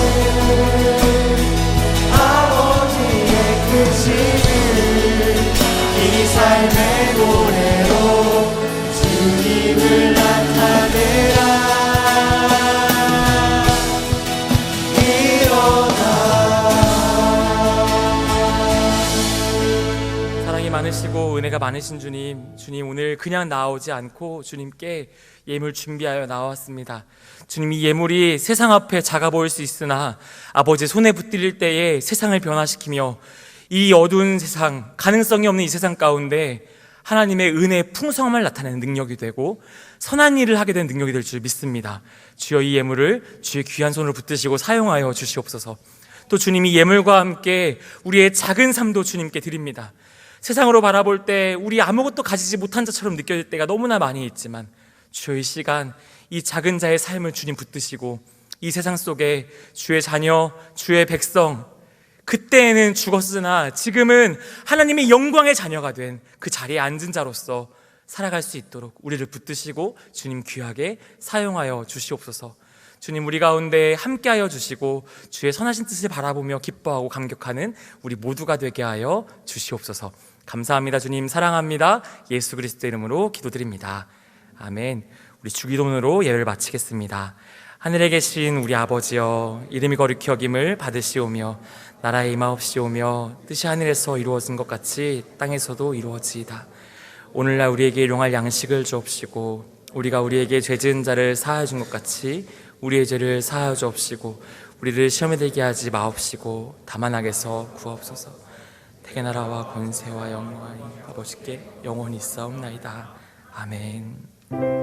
아버지의 크심을 이 삶의 노래로 주님을 나타내라. 사랑이 많으시고 은혜가 많으신 주님, 주님 오늘 그냥 나오지 않고 주님께 예물 준비하여 나왔습니다. 주님, 이 예물이 세상 앞에 작아 보일 수 있으나 아버지 손에 붙들릴 때에 세상을 변화시키며 이 어두운 세상, 가능성이 없는 이 세상 가운데 하나님의 은혜의 풍성함을 나타내는 능력이 되고 선한 일을 하게 된 능력이 될 줄 믿습니다. 주여, 이 예물을 주의 귀한 손으로 붙드시고 사용하여 주시옵소서. 또 주님이 예물과 함께 우리의 작은 삶도 주님께 드립니다. 세상으로 바라볼 때 우리 아무것도 가지지 못한 자처럼 느껴질 때가 너무나 많이 있지만 주여, 이 시간 이 작은 자의 삶을 주님 붙드시고 이 세상 속에 주의 자녀, 주의 백성, 그때에는 죽었으나 지금은 하나님의 영광의 자녀가 된 그 자리에 앉은 자로서 살아갈 수 있도록 우리를 붙드시고 주님 귀하게 사용하여 주시옵소서. 주님, 우리 가운데 함께하여 주시고 주의 선하신 뜻을 바라보며 기뻐하고 감격하는 우리 모두가 되게 하여 주시옵소서. 감사합니다. 주님 사랑합니다. 예수 그리스도 이름으로 기도드립니다. 아멘. 우리 주기도문으로 예배를 마치겠습니다. 하늘에 계신 우리 아버지여, 이름이 거룩히 여김을 받으시오며 나라의 임하옵시오며 뜻이 하늘에서 이루어진 것 같이 땅에서도 이루어지이다. 오늘날 우리에게 일용할 양식을 주옵시고 우리가 우리에게 죄 지은 자를 사하여 준 것 같이 우리의 죄를 사하여 주옵시고 우리를 시험에 들게 하지 마옵시고 다만 악에서 구하옵소서. 대개 나라와 권세와 영광이 아버지께 영원히 있사옵나이다. 아멘.